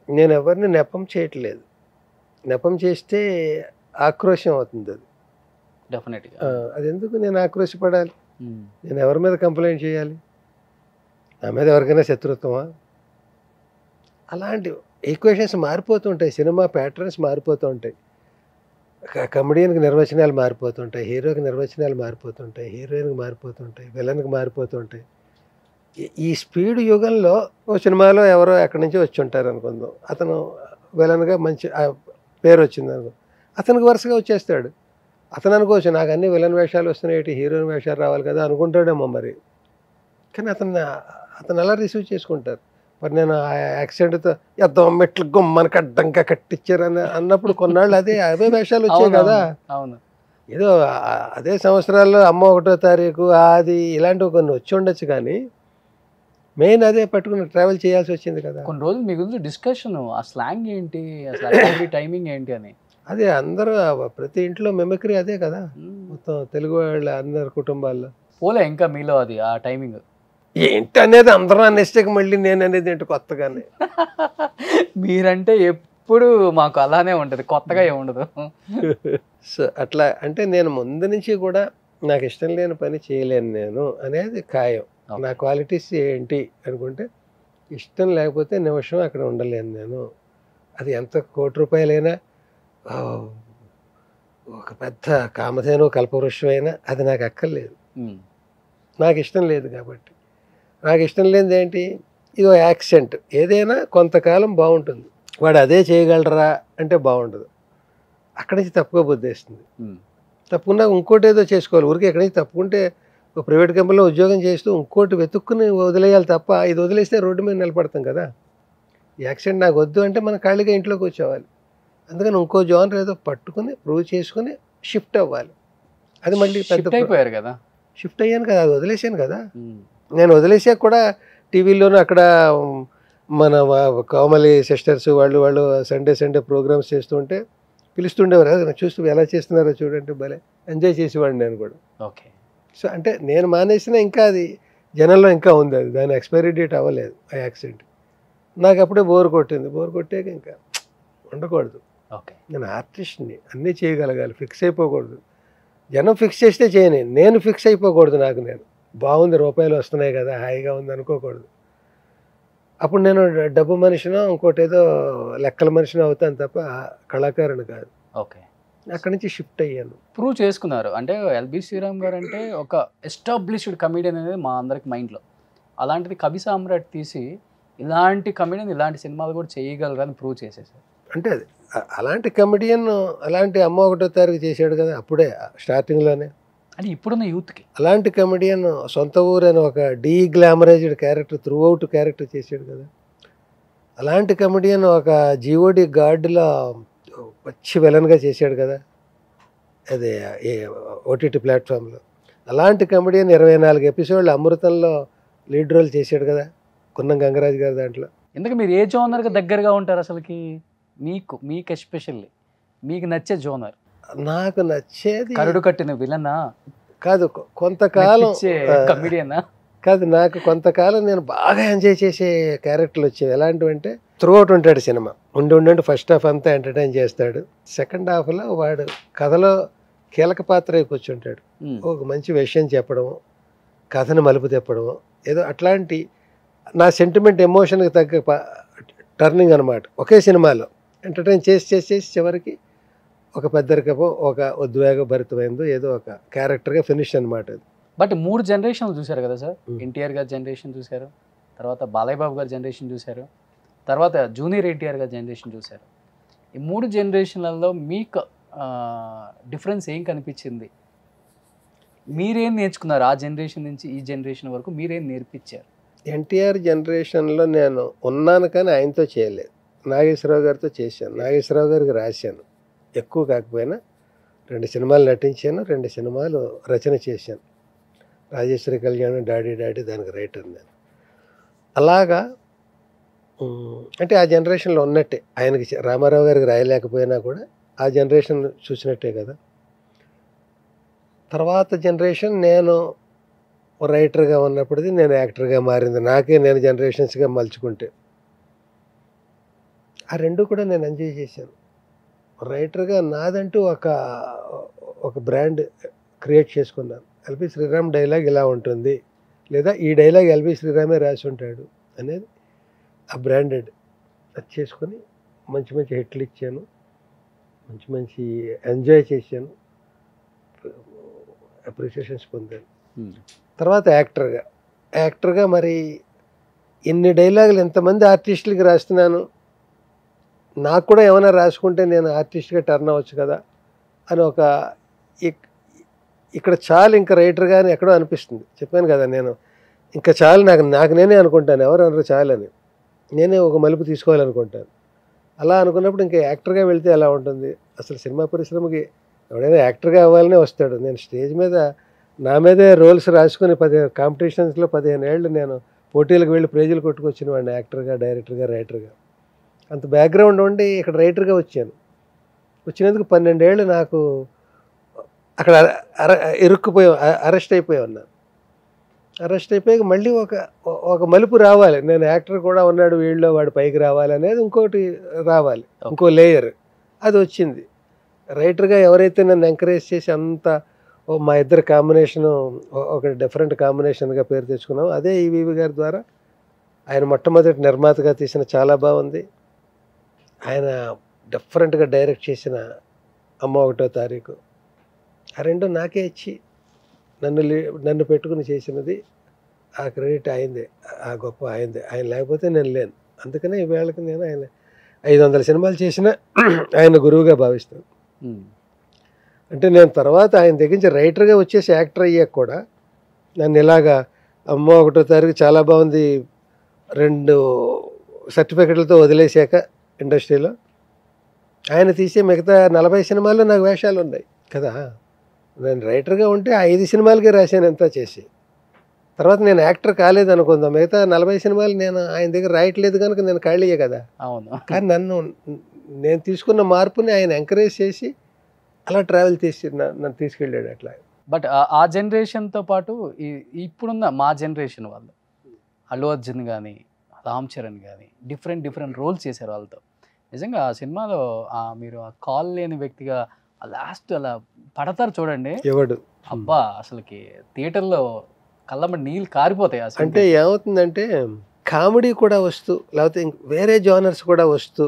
నేను ఎవరిని నెపం చేయట్లేదు. నెపం చేస్తే ఆక్రోశం అవుతుంది అది. డెఫినెట్గా అది ఎందుకు నేను ఆక్రోశపడాలి? నేను ఎవరి మీద కంప్లైంట్ చేయాలి? నా మీద ఎవరికైనా శత్రుత్వమా? అలాంటి ఈక్వేషన్స్ మారిపోతుంటాయి, సినిమా ప్యాటర్న్స్ మారిపోతూ ఉంటాయి, కమెడియన్కి నిర్వచనాలు మారిపోతుంటాయి, హీరోకి నిర్వచనాలు మారిపోతుంటాయి, హీరోయిన్కి మారిపోతుంటాయి, విలన్కి మారిపోతుంటాయి. ఈ స్పీడ్ యుగంలో ఓ సినిమాలో ఎవరో ఎక్కడి నుంచో వచ్చి ఉంటారు అనుకుందాం, అతను విలన్గా మంచి పేరు వచ్చింది అనుకో, అతనికి వరుసగా వచ్చేస్తాడు. అతను అనుకోవచ్చు నాకు అన్ని విలన్ వేషాలు వస్తున్నాయి, హీరోయిన్ వేషాలు రావాలి కదా అనుకుంటాడేమో మరి. కానీ అతను అలా రిసీవ్ చేసుకుంటారు. మరి నేను ఆ యాక్సిడెంట్తో ఎంతో మెట్లు గుమ్మనికి అడ్డంగా కట్టించారని అన్నప్పుడు కొన్నాళ్ళు అవే వేషాలు వచ్చాయి కదా. అవును, ఏదో అదే సంవత్సరాల్లో అమ్మ 1వ తారీఖు అది ఇలాంటివి కొన్ని వచ్చి ఉండొచ్చు, కానీ మెయిన్ అదే పట్టుకుని ట్రావెల్ చేయాల్సి వచ్చింది కదా. కొన్ని రోజులు మీ గురించి డిస్కషన్, ఆ స్లాంగ్ ఏంటి, అసలు టైమింగ్ ఏంటి అని. అదే అందరూ ప్రతి ఇంట్లో మెమక్రీ అదే కదా, మొత్తం తెలుగు వాళ్ళ అందరి కుటుంబాల్లో. పోలే ఇంకా మీలో అది ఆ టైమింగ్ ఏంటి అనేది అందరూ అనేస్తే మళ్ళీ నేను అనేది ఏంటి కొత్తగానే. మీరంటే ఎప్పుడు మాకు అలానే ఉంటుంది, కొత్తగా ఏముండదు. సో అట్లా అంటే నేను ముందు నుంచి కూడా నాకు ఇష్టం లేని పని చేయలేను నేను అనేది ఖాయం. నా క్వాలిటీస్ ఏంటి అనుకుంటే, ఇష్టం లేకపోతే నిమిషం అక్కడ ఉండలేను నేను. అది ఎంత కోటి రూపాయలైనా, ఒక పెద్ద కామధేను కల్పవృక్షం అయినా అది నాకు అక్కర్లేదు. నాకు ఇష్టం లేదు కాబట్టి. నాకు ఇష్టం లేనిది ఏంటి? ఇదో యాక్సెంట్. ఏదైనా కొంతకాలం బాగుంటుంది, వాడు అదే చేయగలరా అంటే బాగుండదు. అక్కడి నుంచి తప్పుగా బుద్ధేస్తుంది. తప్పుకున్నా ఇంకోటి ఏదో చేసుకోవాలి. ఊరికి ఎక్కడి నుంచి తప్పుకుంటే ఒక ప్రైవేట్ కంపెనీలో ఉద్యోగం చేస్తూ ఇంకోటి వెతుక్కుని వదిలేయాలి తప్ప, ఇది వదిలేస్తే రోడ్డు మీద నిలబడతాం కదా. ఈ యాక్సెంట్ నాకు వద్దు అంటే మనం ఖాళీగా ఇంట్లోకి వచ్చేవాలి. అందుకని ఇంకో జానర్ ఏదో పట్టుకుని ప్రూవ్ చేసుకుని షిఫ్ట్ అవ్వాలి. అది మళ్ళీ పెద్ద అయిపోయారు కదా. షిఫ్ట్ అయ్యాను కదా, అది వదిలేసాను కదా. నేను వదిలేసాక కూడా టీవీలోనూ అక్కడ మన కోమలి సిస్టర్స్ వాళ్ళు సండే ప్రోగ్రామ్స్ చేస్తుంటే పిలుస్తుండేవారు కదా, చూస్తూ ఎలా చేస్తున్నారో చూడంటే భలే ఎంజాయ్ చేసేవాడిని నేను కూడా. ఓకే. సో అంటే నేను మానేసిన ఇంకా అది జనంలో ఇంకా ఉంది, అది దాని ఎక్స్పైరీ డేట్ అవ్వలేదు ఆ యాక్సిడెంట్. నాకు అప్పుడే బోర్ కొట్టింది. బోర్ కొట్టాక ఇంకా ఉండకూడదు. ఓకే. నేను ఆర్టిస్ట్ని, అన్నీ చేయగలగాలి, ఫిక్స్ అయిపోకూడదు. జనం ఫిక్స్ చేస్తే చేయని, నేను ఫిక్స్ అయిపోకూడదు. నేను బాగుంది, రూపాయలు వస్తున్నాయి కదా, హాయిగా ఉంది అనుకోకూడదు. అప్పుడు నేను డబ్బు మనిషినో ఇంకోటి ఏదో లెక్కల మనిషినో అవుతాను తప్ప కళాకారుని కాదు. ఓకే. అక్కడి నుంచి షిఫ్ట్ అయ్యాను. ప్రూవ్ చేసుకున్నారు. అంటే ఎల్బి శ్రీరామ్ గారు అంటే ఒక ఎస్టాబ్లిష్డ్ కమెడియన్ అనేది మా అందరికి మైండ్లో. అలాంటిది కవి సామ్రాట్ తీసి ఇలాంటి కమెడియన్ ఇలాంటి సినిమాలు కూడా చేయగలరని ప్రూవ్ చేసేసారు. అంటే అది అలాంటి కమెడియన్, అలాంటి అమ్మ 1వ తారీఖు చేశాడు కదా అప్పుడే స్టార్టింగ్లోనే. అంటే ఇప్పుడున్న యూత్కి అలాంటి కమెడియన్ సొంత ఊరు అని ఒక deglamorised character through out character చేశాడు కదా. అలాంటి కమెడియన్ ఒక జీఓడి గార్డులో వచ్చి విలన్గా చేశాడు కదా, అదే ఓటీటీ ప్లాట్ఫామ్లో. అలాంటి కమెడియన్ 24 ఎపిసోడ్లు అమృతంలో లీడ్ రోల్ చేశాడు కదా కున్నం గంగరాజు గారు దాంట్లో. ఎందుకు మీరు ఏ జోనర్కి దగ్గరగా ఉంటారు అసలుకి? మీకు ఎస్పెషల్లీ మీకు నచ్చే జోనర్? నాకు నచ్చేది కరుడు కట్టిన విలనా కాదు, కొంతకాలం కమెడియనా కాదు. నాకు కొంతకాలం నేను బాగా ఎంజాయ్ చేసే క్యారెక్టర్లు వచ్చేవి. ఎలాంటివంటే త్రూ అవుట్ ఉంటాడు సినిమా, ఉండి ఫస్ట్ హాఫ్ అంతా ఎంటర్టైన్ చేస్తాడు, సెకండ్ హాఫ్లో వాడు కథలో కీలక పాత్ర కూర్చుంటాడు. ఒక మంచి విషయం చెప్పడం, కథను మలుపు తిప్పడం, ఏదో అట్లాంటి నా సెంటిమెంట్ ఎమోషన్కి తగ్గ టర్నింగ్ అనమాట. ఒకే సినిమాలో ఎంటర్టైన్ చేసి చివరికి ఒక పెద్దరికపో ఒక ఉద్వేగ భరితమైందో ఏదో ఒక క్యారెక్టర్గా ఫినిష్ అనమాట. అది బట్ 3 జనరేషన్లు చూశారు కదా సార్. ఎన్టీఆర్ గారి జనరేషన్ చూశారు, తర్వాత బాలయ్య బాబు గారి జనరేషన్ చూశారు, తర్వాత జూనియర్ ఎన్టీఆర్గా జనరేషన్ చూశారు. ఈ 3 జనరేషన్లలో మీకు డిఫరెన్స్ ఏం కనిపించింది? మీరేం నేర్చుకున్నారు ఆ జనరేషన్ నుంచి ఈ జనరేషన్ వరకు? మీరేం నేర్పించారు? ఎన్టీఆర్ జనరేషన్లో నేను ఉన్నాను కానీ ఆయనతో చేయలేదు. నాగేశ్వరరావు గారితో చేశాను. నాగేశ్వరరావు గారికి రాశాను, ఎక్కువ కాకపోయినా 2 సినిమాలు నటించాను, 2 సినిమాలు రచన చేశాను. రాజేశ్వరి కళ్యాణం, డాడీ డాడీ దానికి రైటర్ నేను. అలాగా అంటే ఆ జనరేషన్లో ఉన్నట్టే. ఆయనకి రామారావు గారికి రాయలేకపోయినా కూడా ఆ జనరేషన్ చూసినట్టే కదా. తర్వాత జనరేషన్ నేను రైటర్గా ఉన్నప్పటిది నేను యాక్టర్గా మారింది. నాకే నేను జనరేషన్స్గా మలుచుకుంటే ఆ 2 కూడా నేను ఎంజాయ్ చేశాను. రైటర్గా నాదంటూ ఒక బ్రాండ్ క్రియేట్ చేసుకున్నాను. ఎల్బి శ్రీరామ్ డైలాగ్ ఇలా ఉంటుంది, లేదా ఈ డైలాగ్ ఎల్బి శ్రీరామే రాసి ఉంటాడు అనేది ఆ బ్రాండెడ్ అది చేసుకొని మంచి మంచి హిట్లు ఇచ్చాను, మంచి మంచి ఎంజాయ్ చేశాను, అప్రిషియేషన్స్ పొందాను. తర్వాత యాక్టర్గా మరి ఇన్ని డైలాగులు ఎంతమంది ఆర్టిస్టులకి రాస్తున్నాను, నాకు కూడా ఏమైనా రాసుకుంటే నేను ఆర్టిస్ట్గా టర్న్ అవ్వచ్చు కదా అని ఇక్కడ చాలు ఇంకా రైటర్గా అని ఎక్కడో అనిపిస్తుంది. చెప్పాను కదా నేను ఇంకా చాలు, నాకు నేనే అనుకుంటాను, ఎవరు అనరు చాలని, నేనే ఒక మలుపు తీసుకోవాలనుకుంటాను. అలా అనుకున్నప్పుడు ఇంకా యాక్టర్గా వెళ్తే ఎలా ఉంటుంది? అసలు సినిమా పరిశ్రమకి ఎవడైనా యాక్టర్గా అవ్వాలనే వస్తాడు. నేను స్టేజ్ మీద నా మీదే రోల్స్ రాసుకొని 15 కాంపిటీషన్స్లో 15 ఏళ్ళు నేను పోటీలకు వెళ్ళి ప్రైజులు కొట్టుకొచ్చిన వాడిని, యాక్టర్గా, డైరెక్టర్గా, రైటర్గా. అంత బ్యాక్గ్రౌండ్ ఉండి ఇక్కడ రైటర్గా వచ్చాను. వచ్చినందుకు 12 ఏళ్ళు నాకు అక్కడ అరెస్ట్ అయిపోయి ఉన్నాను. అరెస్ట్ అయిపోయాక మళ్ళీ ఒక మలుపు రావాలి, నేను యాక్టర్ కూడా ఉన్నాడు వీళ్ళలో, వాడు పైకి రావాలి అనేది ఇంకోటి రావాలి, ఇంకో లేయర్. అది వచ్చింది. రైటర్గా ఎవరైతే నన్ను ఎంకరేజ్ చేసి అంత మా ఇద్దరు కాంబినేషను ఒక డిఫరెంట్ కాంబినేషన్గా పేరు తెచ్చుకున్నాం, అదే ఈవీవి గారి ద్వారా. ఆయన మొట్టమొదటి నిర్మాతగా తీసిన చాలా బాగుంది. ఆయన డిఫరెంట్గా డైరెక్ట్ చేసిన అమ్మ 1వ తారీఖు, ఆ 2 నాకే ఇచ్చి నన్ను పెట్టుకుని చేసినది ఆ క్రెడిట్ అయిందే, ఆ గొప్ప అయిందే. ఆయన లేకపోతే నేను లేను. అందుకనే ఈవేళకి నేను ఆయన 500 సినిమాలు చేసిన ఆయన గురువుగా భావిస్తాను. అంటే నేను తర్వాత ఆయన దగ్గర నుంచి రైటర్గా వచ్చేసి యాక్టర్ అయ్యాక కూడా నన్ను ఇలాగా అమ్మ 1వ తారీఖు చాలా బాగుంది 2 సర్టిఫికెట్లతో వదిలేసాక ఇండస్ట్రీలో ఆయన తీసే మిగతా 40 సినిమాల్లో నాకు వేషాలు ఉన్నాయి కదా. నేను రైటర్గా ఉంటే 5 సినిమాలకే రాశాను ఎంత చేసి. తర్వాత నేను యాక్టర్ కాలేదు అనుకుందాం, మిగతా 40 సినిమాలు నేను ఆయన దగ్గర రాయట్లేదు కనుక నేను ఖాళీయే కదా. అవును. కానీ నేను తీసుకున్న మార్పుని ఆయన ఎంకరేజ్ చేసి అలా ట్రావెల్ చేసి నన్ను తీసుకెళ్ళాడు అట్లా. బట్ ఆ జనరేషన్తో పాటు ఇప్పుడున్న మా జనరేషన్ వాళ్ళు, అల్లు అర్జున్ కానీ రామ్ చరణ్ కానీ డిఫరెంట్ రోల్స్ చేశారు వాళ్ళతో. నిజంగా ఆ సినిమాలో మీరు ఆ కాల్ లేని వ్యక్తిగా లాస్ట్ అలా పడతారు చూడండి, ఎవడు అబ్బా అసలుకి థియేటర్లో కళ్ళమ్మడి నీళ్ళు కారిపోతాయి. అంటే ఏమవుతుందంటే కామెడీ కూడా వస్తూ, లేకపోతే వేరే జానర్స్ కూడా వస్తూ,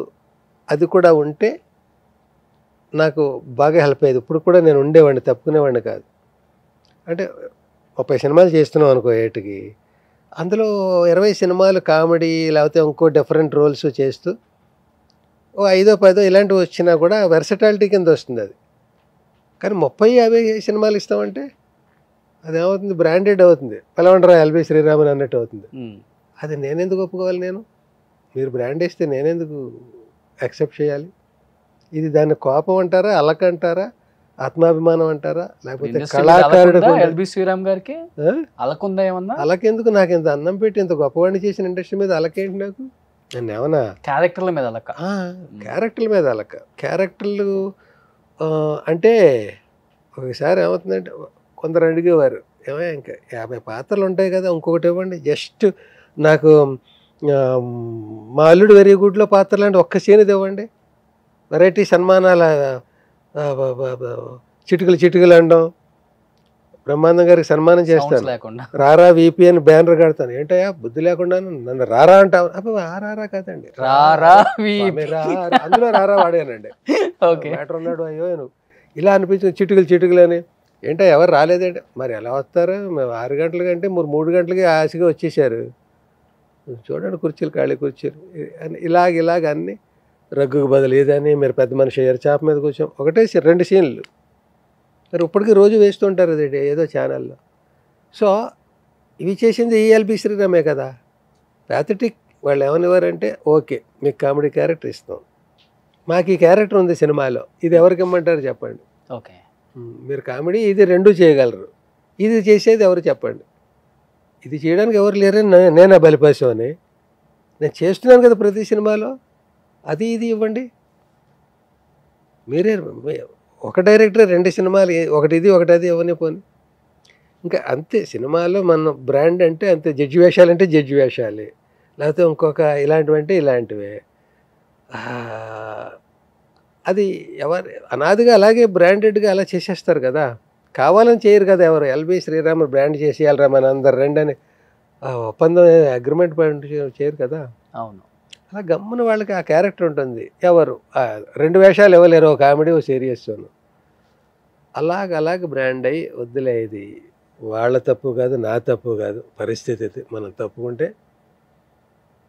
అది కూడా ఉంటే నాకు బాగా హెల్ప్ అయ్యేది. ఇప్పుడు కూడా నేను ఉండేవాడిని, తప్పుకునేవాడిని కాదు. అంటే 30 సినిమాలు చేస్తున్నాం అనుకో ఏటికి, అందులో 20 సినిమాలు కామెడీ లేకపోతే ఇంకో డిఫరెంట్ రోల్స్ చేస్తూ 5ో 10ో ఇలాంటివి వచ్చినా కూడా వెర్సటాలిటీ కింద వస్తుంది అది. కానీ 30-50 సినిమాలు ఇస్తామంటే అదేమవుతుంది, బ్రాండెడ్ అవుతుంది, పలవండరా ఎల్బి శ్రీరామన్ అన్నట్టు అవుతుంది. అది నేనెందుకు ఒప్పుకోవాలి? మీరు బ్రాండ్ వేస్తే నేనెందుకు యాక్సెప్ట్ చేయాలి? ఇది దాన్ని కోపం అంటారా, అలక అంటారా, ఆత్మాభిమానం అంటారా, లేకపోతే కళాకారుడు ఎల్బి శ్రీరామ్ గారికి అలకుందా ఏమన్నా? అలకెందుకు? నాకు ఇంత అన్నం పెట్టి ఇంత గొప్పవాడిని చేసిన ఇండస్ట్రీ మీద అలకేంటి? నాకు నన్ను ఏమన్నా క్యారెక్టర్ల మీద అలక? క్యారెక్టర్ల మీద అలక. క్యారెక్టర్లు అంటే ఒకసారి ఏమవుతుందంటే కొందరు అడిగేవారు, ఏమో ఇంకా 50 పాత్రలు ఉంటాయి కదా, ఇంకొకటి ఇవ్వండి. జస్ట్ నాకు మా అల్లుడు వెరీ గుడ్లో పాత్రలు అంటే ఒక్క సీన్ ఇవ్వండి. వెరైటీ సన్మానాల చిటుకులు అనడం, బ్రహ్మానందం గారికి సన్మానం చేస్తాను, రారా వీపీ అని బ్యానర్ కడతాను. ఏంటయ్యా బుద్ధి లేకుండా నన్ను రారా అంటావు? అబ్బా రారా కాదండి, అందులో రారా వాడానండి. మ్యాటర్ ఉన్నాడు అయ్యో నువ్వు ఇలా అనిపించింది. చిటుకులు అని ఏంటో ఎవరు రాలేదండి. మరి ఎలా వస్తారు? మేము 6 గంటల కంటే 3 గంటలకి ఆశగా వచ్చేసారు. చూడండి కుర్చీలు ఖాళీ కుర్చీలు అని ఇలాగ అన్నీ రగ్గుకు బదులు ఇదని మీరు పెద్ద మనిషి అయ్యారు చేప మీద కూర్చోం ఒకటే 2 సీన్లు మరి ఇప్పటికీ రోజు వేస్తుంటారు అది ఏదో ఛానల్లో. సో ఇవి చేసింది ఎల్బి శ్రీరామే కదా. ప్యాథటిక్ వాళ్ళు ఏమనివారంటే ఓకే మీకు కామెడీ క్యారెక్టర్ ఇస్తాం, మాకు ఈ క్యారెక్టర్ ఉంది సినిమాలో, ఇది ఎవరికి ఇమ్మంటారు చెప్పండి. ఓకే, మీరు కామెడీ ఇది 2 చేయగలరు, ఇది చేసేది ఎవరు చెప్పండి. ఇది చేయడానికి ఎవరు లేరని నేనా బలిపశం అని నేను చేస్తున్నాను కదా ప్రతి సినిమాలో. అది ఇది ఇవ్వండి మీరే. ఒక డైరెక్టర్ 2 సినిమాలు, ఒకటి ఇది ఒకటి అది ఇవ్వని పోని. ఇంకా అంతే సినిమాలో మన బ్రాండ్ అంటే అంతే. జడ్జి వేషాలు అంటే జడ్జి వేషాలే, లేకపోతే ఇంకొక ఇలాంటివంటే ఇలాంటివే. అది ఎవరు అనాదిగా అలాగే బ్రాండెడ్గా అలా చేసేస్తారు కదా, కావాలని చేయరు కదా ఎవరు. ఎల్బి శ్రీరామ్ బ్రాండ్ చేసేయాలరా మన అందరు రండి అని ఒప్పందం అగ్రిమెంట్ చేయరు కదా. అవును, అలా గమ్మున వాళ్ళకి ఆ క్యారెక్టర్ ఉంటుంది. ఎవరు 2 వేషాలు ఇవ్వలేరు, ఒక కామెడీ ఒక సీరియస్. అలాగ బ్రాండ్ అయ్యి వద్దులే, ఇది వాళ్ళ తప్పు కాదు నా తప్పు కాదు, పరిస్థితి మనం తప్పుకుంటే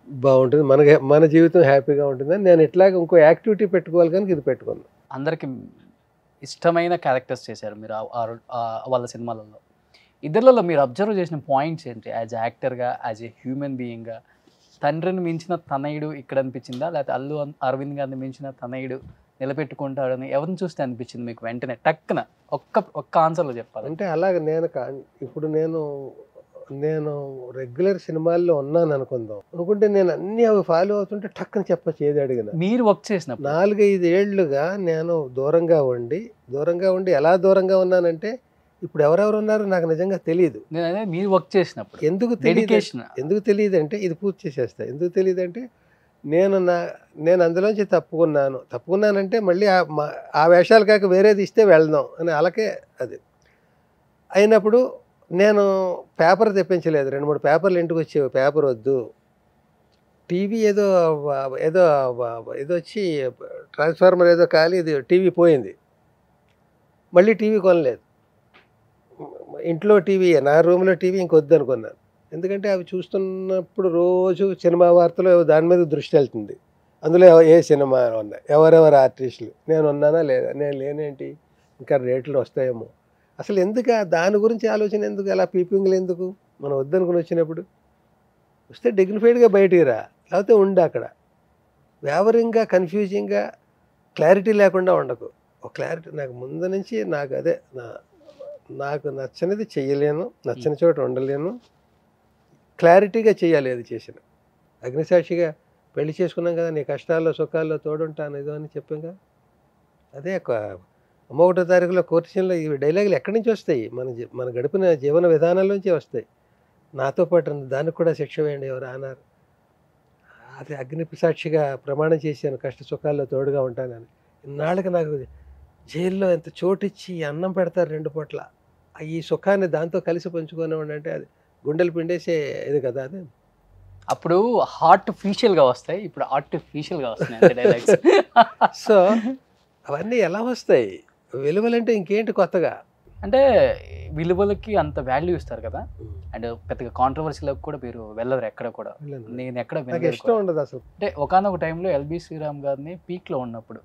బాగుంటుంది, మన జీవితం హ్యాపీగా ఉంటుందని నేను ఇట్లాగ ఇంకో యాక్టివిటీ పెట్టుకోవాలి కనుక ఇది పెట్టుకున్నాను. అందరికి ఇష్టమైన క్యారెక్టర్స్ చేశారు మీరు వాళ్ళ సినిమాలలో. ఇద్దరిలో మీరు అబ్జర్వ్ చేసిన పాయింట్స్ ఏంటి? యాజ్ యాక్టర్గా, యాజ్ ఏ హ్యూమన్ బీయింగ్గా తండ్రిని మించిన తనయుడు ఇక్కడ అనిపించిందా, లేకపోతే అల్లు అరవింద్ గారిని మించిన తనయుడు నిలబెట్టుకుంటాడని ఎవరిని చూస్తే అనిపించింది మీకు వెంటనే టక్కున ఒక్క ఆన్సర్లో చెప్పాలి అంటే? అలాగే ఇప్పుడు నేను రెగ్యులర్ సినిమాల్లో ఉన్నాను అనుకుంటే నేను అన్నీ అవి ఫాలో అవుతుంటే టక్కున చెప్పచ్చు ఏది అడిగిన. మీరు వర్క్ చేసిన 4-5 ఏళ్లుగా నేను దూరంగా ఉండి ఎలా దూరంగా ఉన్నానంటే ఇప్పుడు ఎవరెవరు ఉన్నారో నాకు నిజంగా తెలియదు. మీరు వర్క్ చేసినప్పుడు ఎందుకు తెలియదు అంటే ఇది పూర్తి చేసేస్తా. ఎందుకు తెలియదు అంటే నేను అందులోంచి తప్పుకున్నానంటే మళ్ళీ ఆ వేషాలు కాక వేరేది ఇస్తే వెళ్దాం అని అలాగే అది అయినప్పుడు నేను పేపర్ తెప్పించలేదు. 2-3 పేపర్లు ఇంటికి వచ్చేవి. పేపర్ వద్దు, టీవీ ఏదో వచ్చి ట్రాన్స్ఫార్మర్ ఏదో కాలి ఇది టీవీ పోయింది, మళ్ళీ టీవీ కొనలేదు. ఇంట్లో టీవీ, నా రూమ్లో టీవీ ఇంకొద్దు అనుకున్నాను. ఎందుకంటే అవి చూస్తున్నప్పుడు రోజు సినిమా వార్తలు దాని మీద దృష్టి వెళ్తుంది. అందులో ఏ సినిమా ఉన్నాయి, ఎవరెవరు ఆర్టిస్టులు, నేను ఉన్నానా లేదా, నేను లేనేంటి, ఇంకా రేట్లు వస్తాయేమో. అసలు ఎందుకు దాని గురించి ఆలోచన ఎందుకు, అలా పీపింగ్లు ఎందుకు? మనం వద్దనుకుని వచ్చినప్పుడు వస్తే డిగ్నిఫైడ్గా బయటికి రా, లేకపోతే ఉండి అక్కడ వ్యావరింగ్గా కన్ఫ్యూజింగ్గా క్లారిటీ లేకుండా ఉండకు. ఒక క్లారిటీ నాకు ముందు నుంచి నాకు అదే నాకు నచ్చనిది చెయ్యలేను, నచ్చని చోట ఉండలేను, క్లారిటీగా చేయాలి అది చేసిన. అగ్నిసాక్షిగా పెళ్లి చేసుకున్నాం కదా, నీ కష్టాల్లో సుఖాల్లో తోడుంటాను ఏదో అని చెప్పాం కదా. అదే 31వ తారీఖులో కోర్టు సీన్లో ఈ డైలాగులు ఎక్కడి నుంచి వస్తాయి? మన గడిపిన జీవన విధానాల్లోంచి వస్తాయి. నాతో పాటు దానికి కూడా శిక్ష వేయండి ఎవరు అన్నారు. అది అగ్ని సాక్షిగా ప్రమాణం చేశాను కష్ట సుఖాల్లో తోడుగా ఉంటానని. ఇన్నాళ్ళకి నాకు జైల్లో ఎంత చోటిచ్చి అన్నం పెడతారు 2 పూట్ల, ఈ సుఖాన్ని దాంతో కలిసి పంచుకునేవాడు అంటే అది గుండెలు పిండేసే ఇది కదా. అది అప్పుడు ఆర్టిఫిషియల్గా వస్తాయి, ఇప్పుడు ఆర్టిఫిషియల్గా వస్తున్నాయి డైలాగ్స్. సో అవన్నీ ఎలా వస్తాయి? విలువలంటే ఇంకేంటి కొత్తగా? అంటే విలువలకి అంత వాల్యూ ఇస్తారు కదా, అండ్ పెద్దగా కాంట్రవర్సీలకు కూడా మీరు వెళ్ళరు ఎక్కడ కూడా. నేను ఎక్కడ ఇష్టం ఉండదు అసలు. అంటే ఒకనొక టైంలో ఎల్బి శ్రీరామ్ గారిని పీక్లో ఉన్నప్పుడు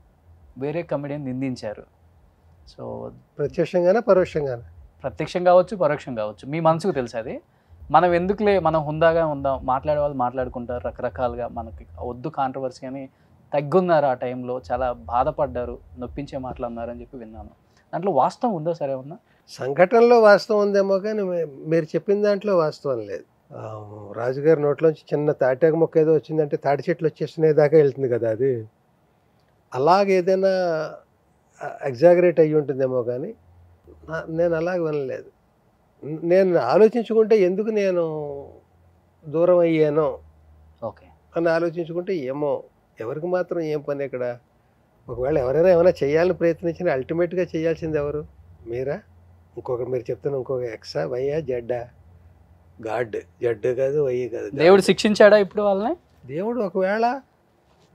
వేరే కమెడియన్ నిందించారు. సో ప్రత్యక్షంగానే పరోక్షంగానే? ప్రత్యక్షం కావచ్చు, పరోక్షం కావచ్చు, మీ మనసుకు తెలుసు అది. మనం ఎందుకులే, మనం హుందాగా ఉందాం, మాట్లాడే వాళ్ళు మాట్లాడుకుంటారు రకరకాలుగా, మనకి వద్దు కాంట్రవర్సీ అని తగ్గున్నారు. ఆ టైంలో చాలా బాధపడ్డారు, నొప్పించే మాట్లాడినారు అని చెప్పి విన్నాను. దాంట్లో వాస్తవం ఉందో సరే ఉన్నా? సంఘటనలో వాస్తవం ఉందేమో కానీ మీరు చెప్పిన దాంట్లో వాస్తవం లేదు. రాజుగారి నోట్లోంచి చిన్న తాటాకు మొక్క ఏదో వచ్చిందంటే తాటి చెట్లు వచ్చేసినే దాకా వెళ్తుంది కదా. అది అలాగేదైనా ఎగ్జాగరేట్ అయ్యి ఉంటుందేమో కానీ నేను అలాగ వినలేదు. నేను ఆలోచించుకుంటే ఎందుకు నేను దూరం అయ్యానో ఓకే అని ఆలోచించుకుంటే ఏమో ఎవరికి మాత్రం ఏం పని ఇక్కడ. ఒకవేళ ఎవరైనా ఏమైనా చేయాలని ప్రయత్నించినా అల్టిమేట్గా చేయాల్సింది ఎవరు? మీరా? మీరు చెప్తున్న ఇంకొక ఎక్సా వైయా జడ్డా? గాడ్ జడ్డు కాదు, వయ్యి కాదు. దేవుడు శిక్షించాడా ఇప్పుడు వాళ్ళని? దేవుడు ఒకవేళ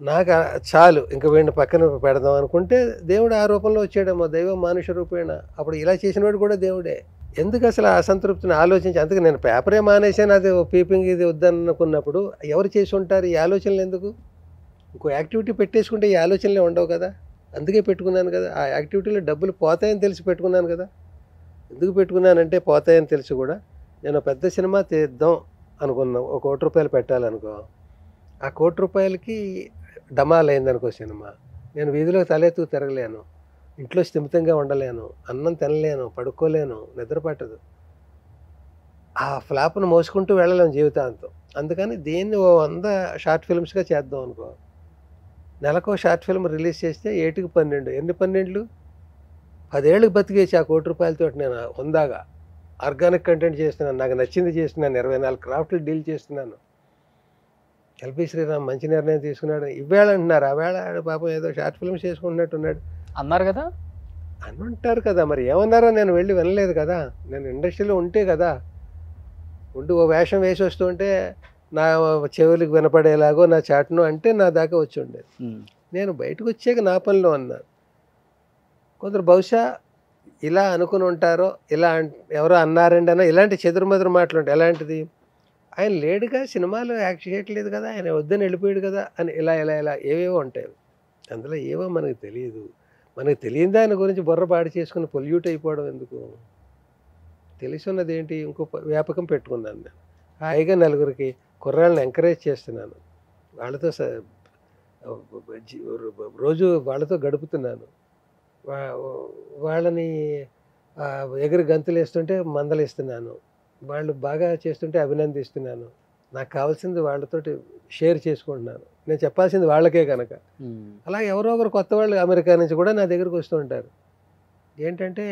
నాకు చాలు ఇంకా వీడిని పక్కన పెడదాం అనుకుంటే దేవుడు ఆ రూపంలో వచ్చాడేమో, దైవం మానుష రూపేణ. అప్పుడు ఇలా చేసినవాడు కూడా దేవుడే. ఎందుకు అసలు ఆ అసంతృప్తిని ఆలోచించి, అందుకే నేను పేపరే మానేసాను, అది పీపింగ్ ఇది వద్దనుకున్నప్పుడు ఎవరు చేసి ఉంటారు ఈ ఆలోచనలు? ఎందుకు ఇంకో యాక్టివిటీ పెట్టేసుకుంటే ఈ ఆలోచనలే ఉండవు కదా. అందుకే పెట్టుకున్నాను కదా, ఆ యాక్టివిటీలో డబ్బులు పోతాయని తెలిసి పెట్టుకున్నాను కదా. ఎందుకు పెట్టుకున్నానంటే పోతాయని తెలిసి కూడా నేను పెద్ద సినిమా తీద్దాం అనుకున్నాం, ఒక ₹1,00,00,000 పెట్టాలనుకో, ఆ ₹1,00,00,000కి డమాల్ అయిందనుకో సినిమా, నేను వీధిలో తలెత్తుకు తిరగలేను, ఇంట్లో స్థిమితంగా ఉండలేను, అన్నం తినలేను, పడుకోలేను, నిద్ర పట్టదు, ఆ ఫ్లాప్ను మోసుకుంటూ వెళ్ళలేము జీవితాంతం. అందుకని దీన్ని 100 షార్ట్ ఫిల్మ్స్గా చేద్దాం అనుకో, నెలకు షార్ట్ ఫిల్మ్ రిలీజ్ చేస్తే 7కి 12, ఎన్ని 12? 10 ఏళ్ళకి బతికేసి ఆ ₹1,00,00,000 నేను హుందాగా ఆర్గానిక్ కంటెంట్ చేస్తున్నాను, నాకు నచ్చింది చేస్తున్నాను, 24 క్రాఫ్ట్లు డీల్ చేస్తున్నాను. ఎల్బి శ్రీరామ్ మంచి నిర్ణయం తీసుకున్నాడు. ఇవేళ అంటున్నారు, ఆవేళ పాపం ఏదో షార్ట్ ఫిల్మ్స్ చేసుకుంటున్నట్టున్నాడు అన్నారు కదా. అని ఉంటారు కదా. మరి ఏమన్నారో నేను వెళ్ళి వినలేదు కదా, నేను ఇండస్ట్రీలో ఉంటే కదా, ఉండి ఓ వేషం వేసి వస్తుంటే నా చెవులకు వినపడేలాగో నా చాటును అంటే నా దాకా వచ్చి ఉండేది. నేను బయటకు వచ్చాక నా పనిలో అన్నాను. కొందరు బహుశా ఇలా అనుకుని ఉంటారో, ఇలా ఎవరో అన్నారండి అన్న ఇలాంటి చెదురుమదురు మాటలు ఉంటాయి. ఎలాంటిది, ఆయన లేడుగా, సినిమాలో యాక్ట్ చేయట్లేదు కదా, ఆయన వద్దని వెళ్ళిపోయాడు కదా అని ఇలా ఇలా ఇలా ఏవేవో ఉంటాయి. అందులో ఏవో మనకు తెలియదు. మనకు తెలియని దాని గురించి బుర్ర పాడు చేసుకుని పొల్యూట్ అయిపోవడం ఎందుకు? తెలుసున్నది ఏంటి, ఇంకో వ్యాపకం పెట్టుకున్నాను నేను. హాయిగా నలుగురికి కుర్రాళ్ళని ఎంకరేజ్ చేస్తున్నాను, వాళ్ళతో రోజు వాళ్ళతో గడుపుతున్నాను, వాళ్ళని ఎగిరి గంతులు వేస్తుంటే మందలిస్తున్నాను, వాళ్ళు బాగా చేస్తుంటే అభినందిస్తున్నాను, నాకు కావాల్సింది వాళ్ళతోటి షేర్ చేసుకుంటున్నాను. నేను చెప్పాల్సింది వాళ్ళకే కనుక. అలా ఎవరో ఒకరు కొత్త వాళ్ళు అమెరికా నుంచి కూడా నా దగ్గరికి వస్తూ ఉంటారు. ఏంటంటే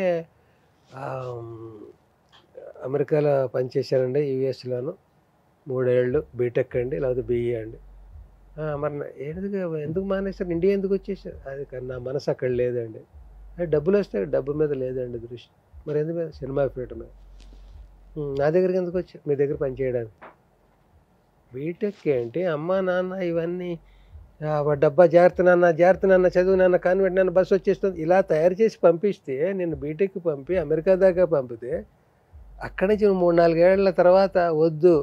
అమెరికాలో పనిచేశానండి, యూఎస్లోను 3 ఏళ్ళు, బీటెక్ అండి, లేకపోతే బీఈ అండి. మరి ఎందుకు మానేశారు, ఇండియా ఎందుకు వచ్చేసారు? అది నా మనసు అక్కడ లేదండి. డబ్బులు వస్తే డబ్బు మీద లేదండి దృష్టి, మరి ఎందుకు మీద, సినిమా ఫీల్డ్ మీద. నా దగ్గరికి ఎందుకు వచ్చారు, మీ దగ్గర పనిచేయడానికి? బీటెక్ ఏంటి, అమ్మ నాన్న ఇవన్నీ, డబ్బా జాగ్రత్త నాన్న, చదువు నాన్న, కాన్వెంట్ నాన్న, బస్సు వచ్చేస్తుంది, ఇలా తయారు చేసి పంపిస్తే, నేను బీటెక్ పంపి అమెరికా దాకా పంపితే, అక్కడి నుంచి 3-4 ఏళ్ల తర్వాత వద్దు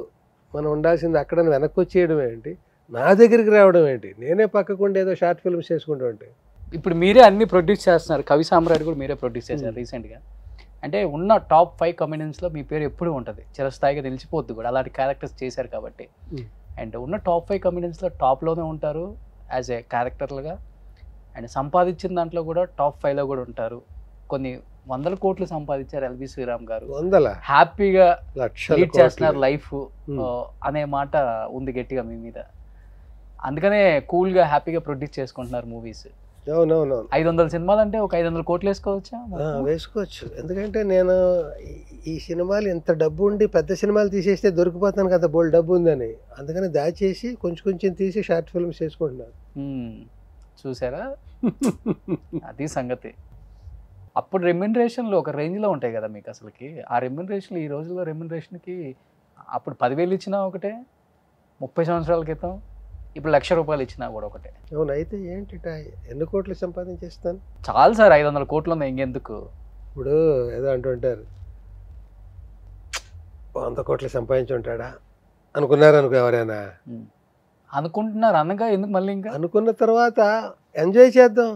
మనం ఉండాల్సింది అక్కడ వెనక్కి వచ్చేయడం ఏంటి, నా దగ్గరికి రావడం ఏంటి, నేనే పక్కకుండా ఏదో షార్ట్ ఫిల్మ్స్ చేసుకుంటూ ఉంటే. ఇప్పుడు మీరే అన్ని ప్రొడ్యూస్ చేస్తున్నారు, కవి సామ్రాట్ కూడా మీరే ప్రొడ్యూస్ చేశారు రీసెంట్గా. అంటే ఉన్న టాప్ 5 కమెడియన్స్లో మీ పేరు ఎప్పుడూ ఉంటుంది, చిరస్థాయిగా నిలిచిపోద్ది కూడా, అలాంటి క్యారెక్టర్స్ చేశారు కాబట్టి. అండ్ ఉన్న టాప్ 5 కమెడియన్స్లో టాప్లోనే ఉంటారు యాజ్ ఏ క్యారెక్టర్లుగా, అండ్ సంపాదించిన దాంట్లో కూడా టాప్ 5లో కూడా ఉంటారు. కొన్ని 100 కోట్లు సంపాదించారు ఎల్బి శ్రీరామ్ గారు, హ్యాపీగా లీడ్ చేస్తున్నారు లైఫ్ అనే మాట ఉంది గట్టిగా మీ మీద. అందుకనే కూల్గా హ్యాపీగా ప్రొడ్యూస్ చేసుకుంటున్నారు మూవీస్. అవునవును, 500 సినిమాలు అంటే ఒక 500 కోట్లు వేసుకోవచ్చా? వేసుకోవచ్చు. ఎందుకంటే నేను ఈ సినిమాలు ఇంత డబ్బు ఉండి పెద్ద సినిమాలు తీసేస్తే దొరికిపోతాను కదా, బోల్ డబ్బు ఉందని, అందుకని దాచేసి కొంచెం తీసి షార్ట్ ఫిల్మ్స్ చేసుకుంటున్నాను. చూసారా, అది సంగతి. అప్పుడు రెమ్యునరేషన్లు ఒక రేంజ్లో ఉంటాయి కదా మీకు అసలుకి. ఆ రెమ్యునరేషన్లు ఈ రోజుల్లో రెమ్యునరేషన్కి అప్పుడు 10,000 ఇచ్చినా ఒకటే, 30 సంవత్సరాల క్రితం ఇప్పుడు ₹1,00,000 ఇచ్చినా కూడా ఒకటే. అవును, అయితే ఏంటి ఎన్ని కోట్లు సంపాదించేస్తాను? చాలు సార్, 500 కోట్లు ఉన్నాయి ఇంకెందుకు. ఇప్పుడు ఏదో అంటుంటారు 100 కోట్లు సంపాదించి ఉంటాడా అనుకున్నారు అనుకో ఎవరైనా. అనుకుంటున్నారు అనగా ఎందుకు మళ్ళీ ఇంకా అనుకున్న తర్వాత ఎంజాయ్ చేద్దాం.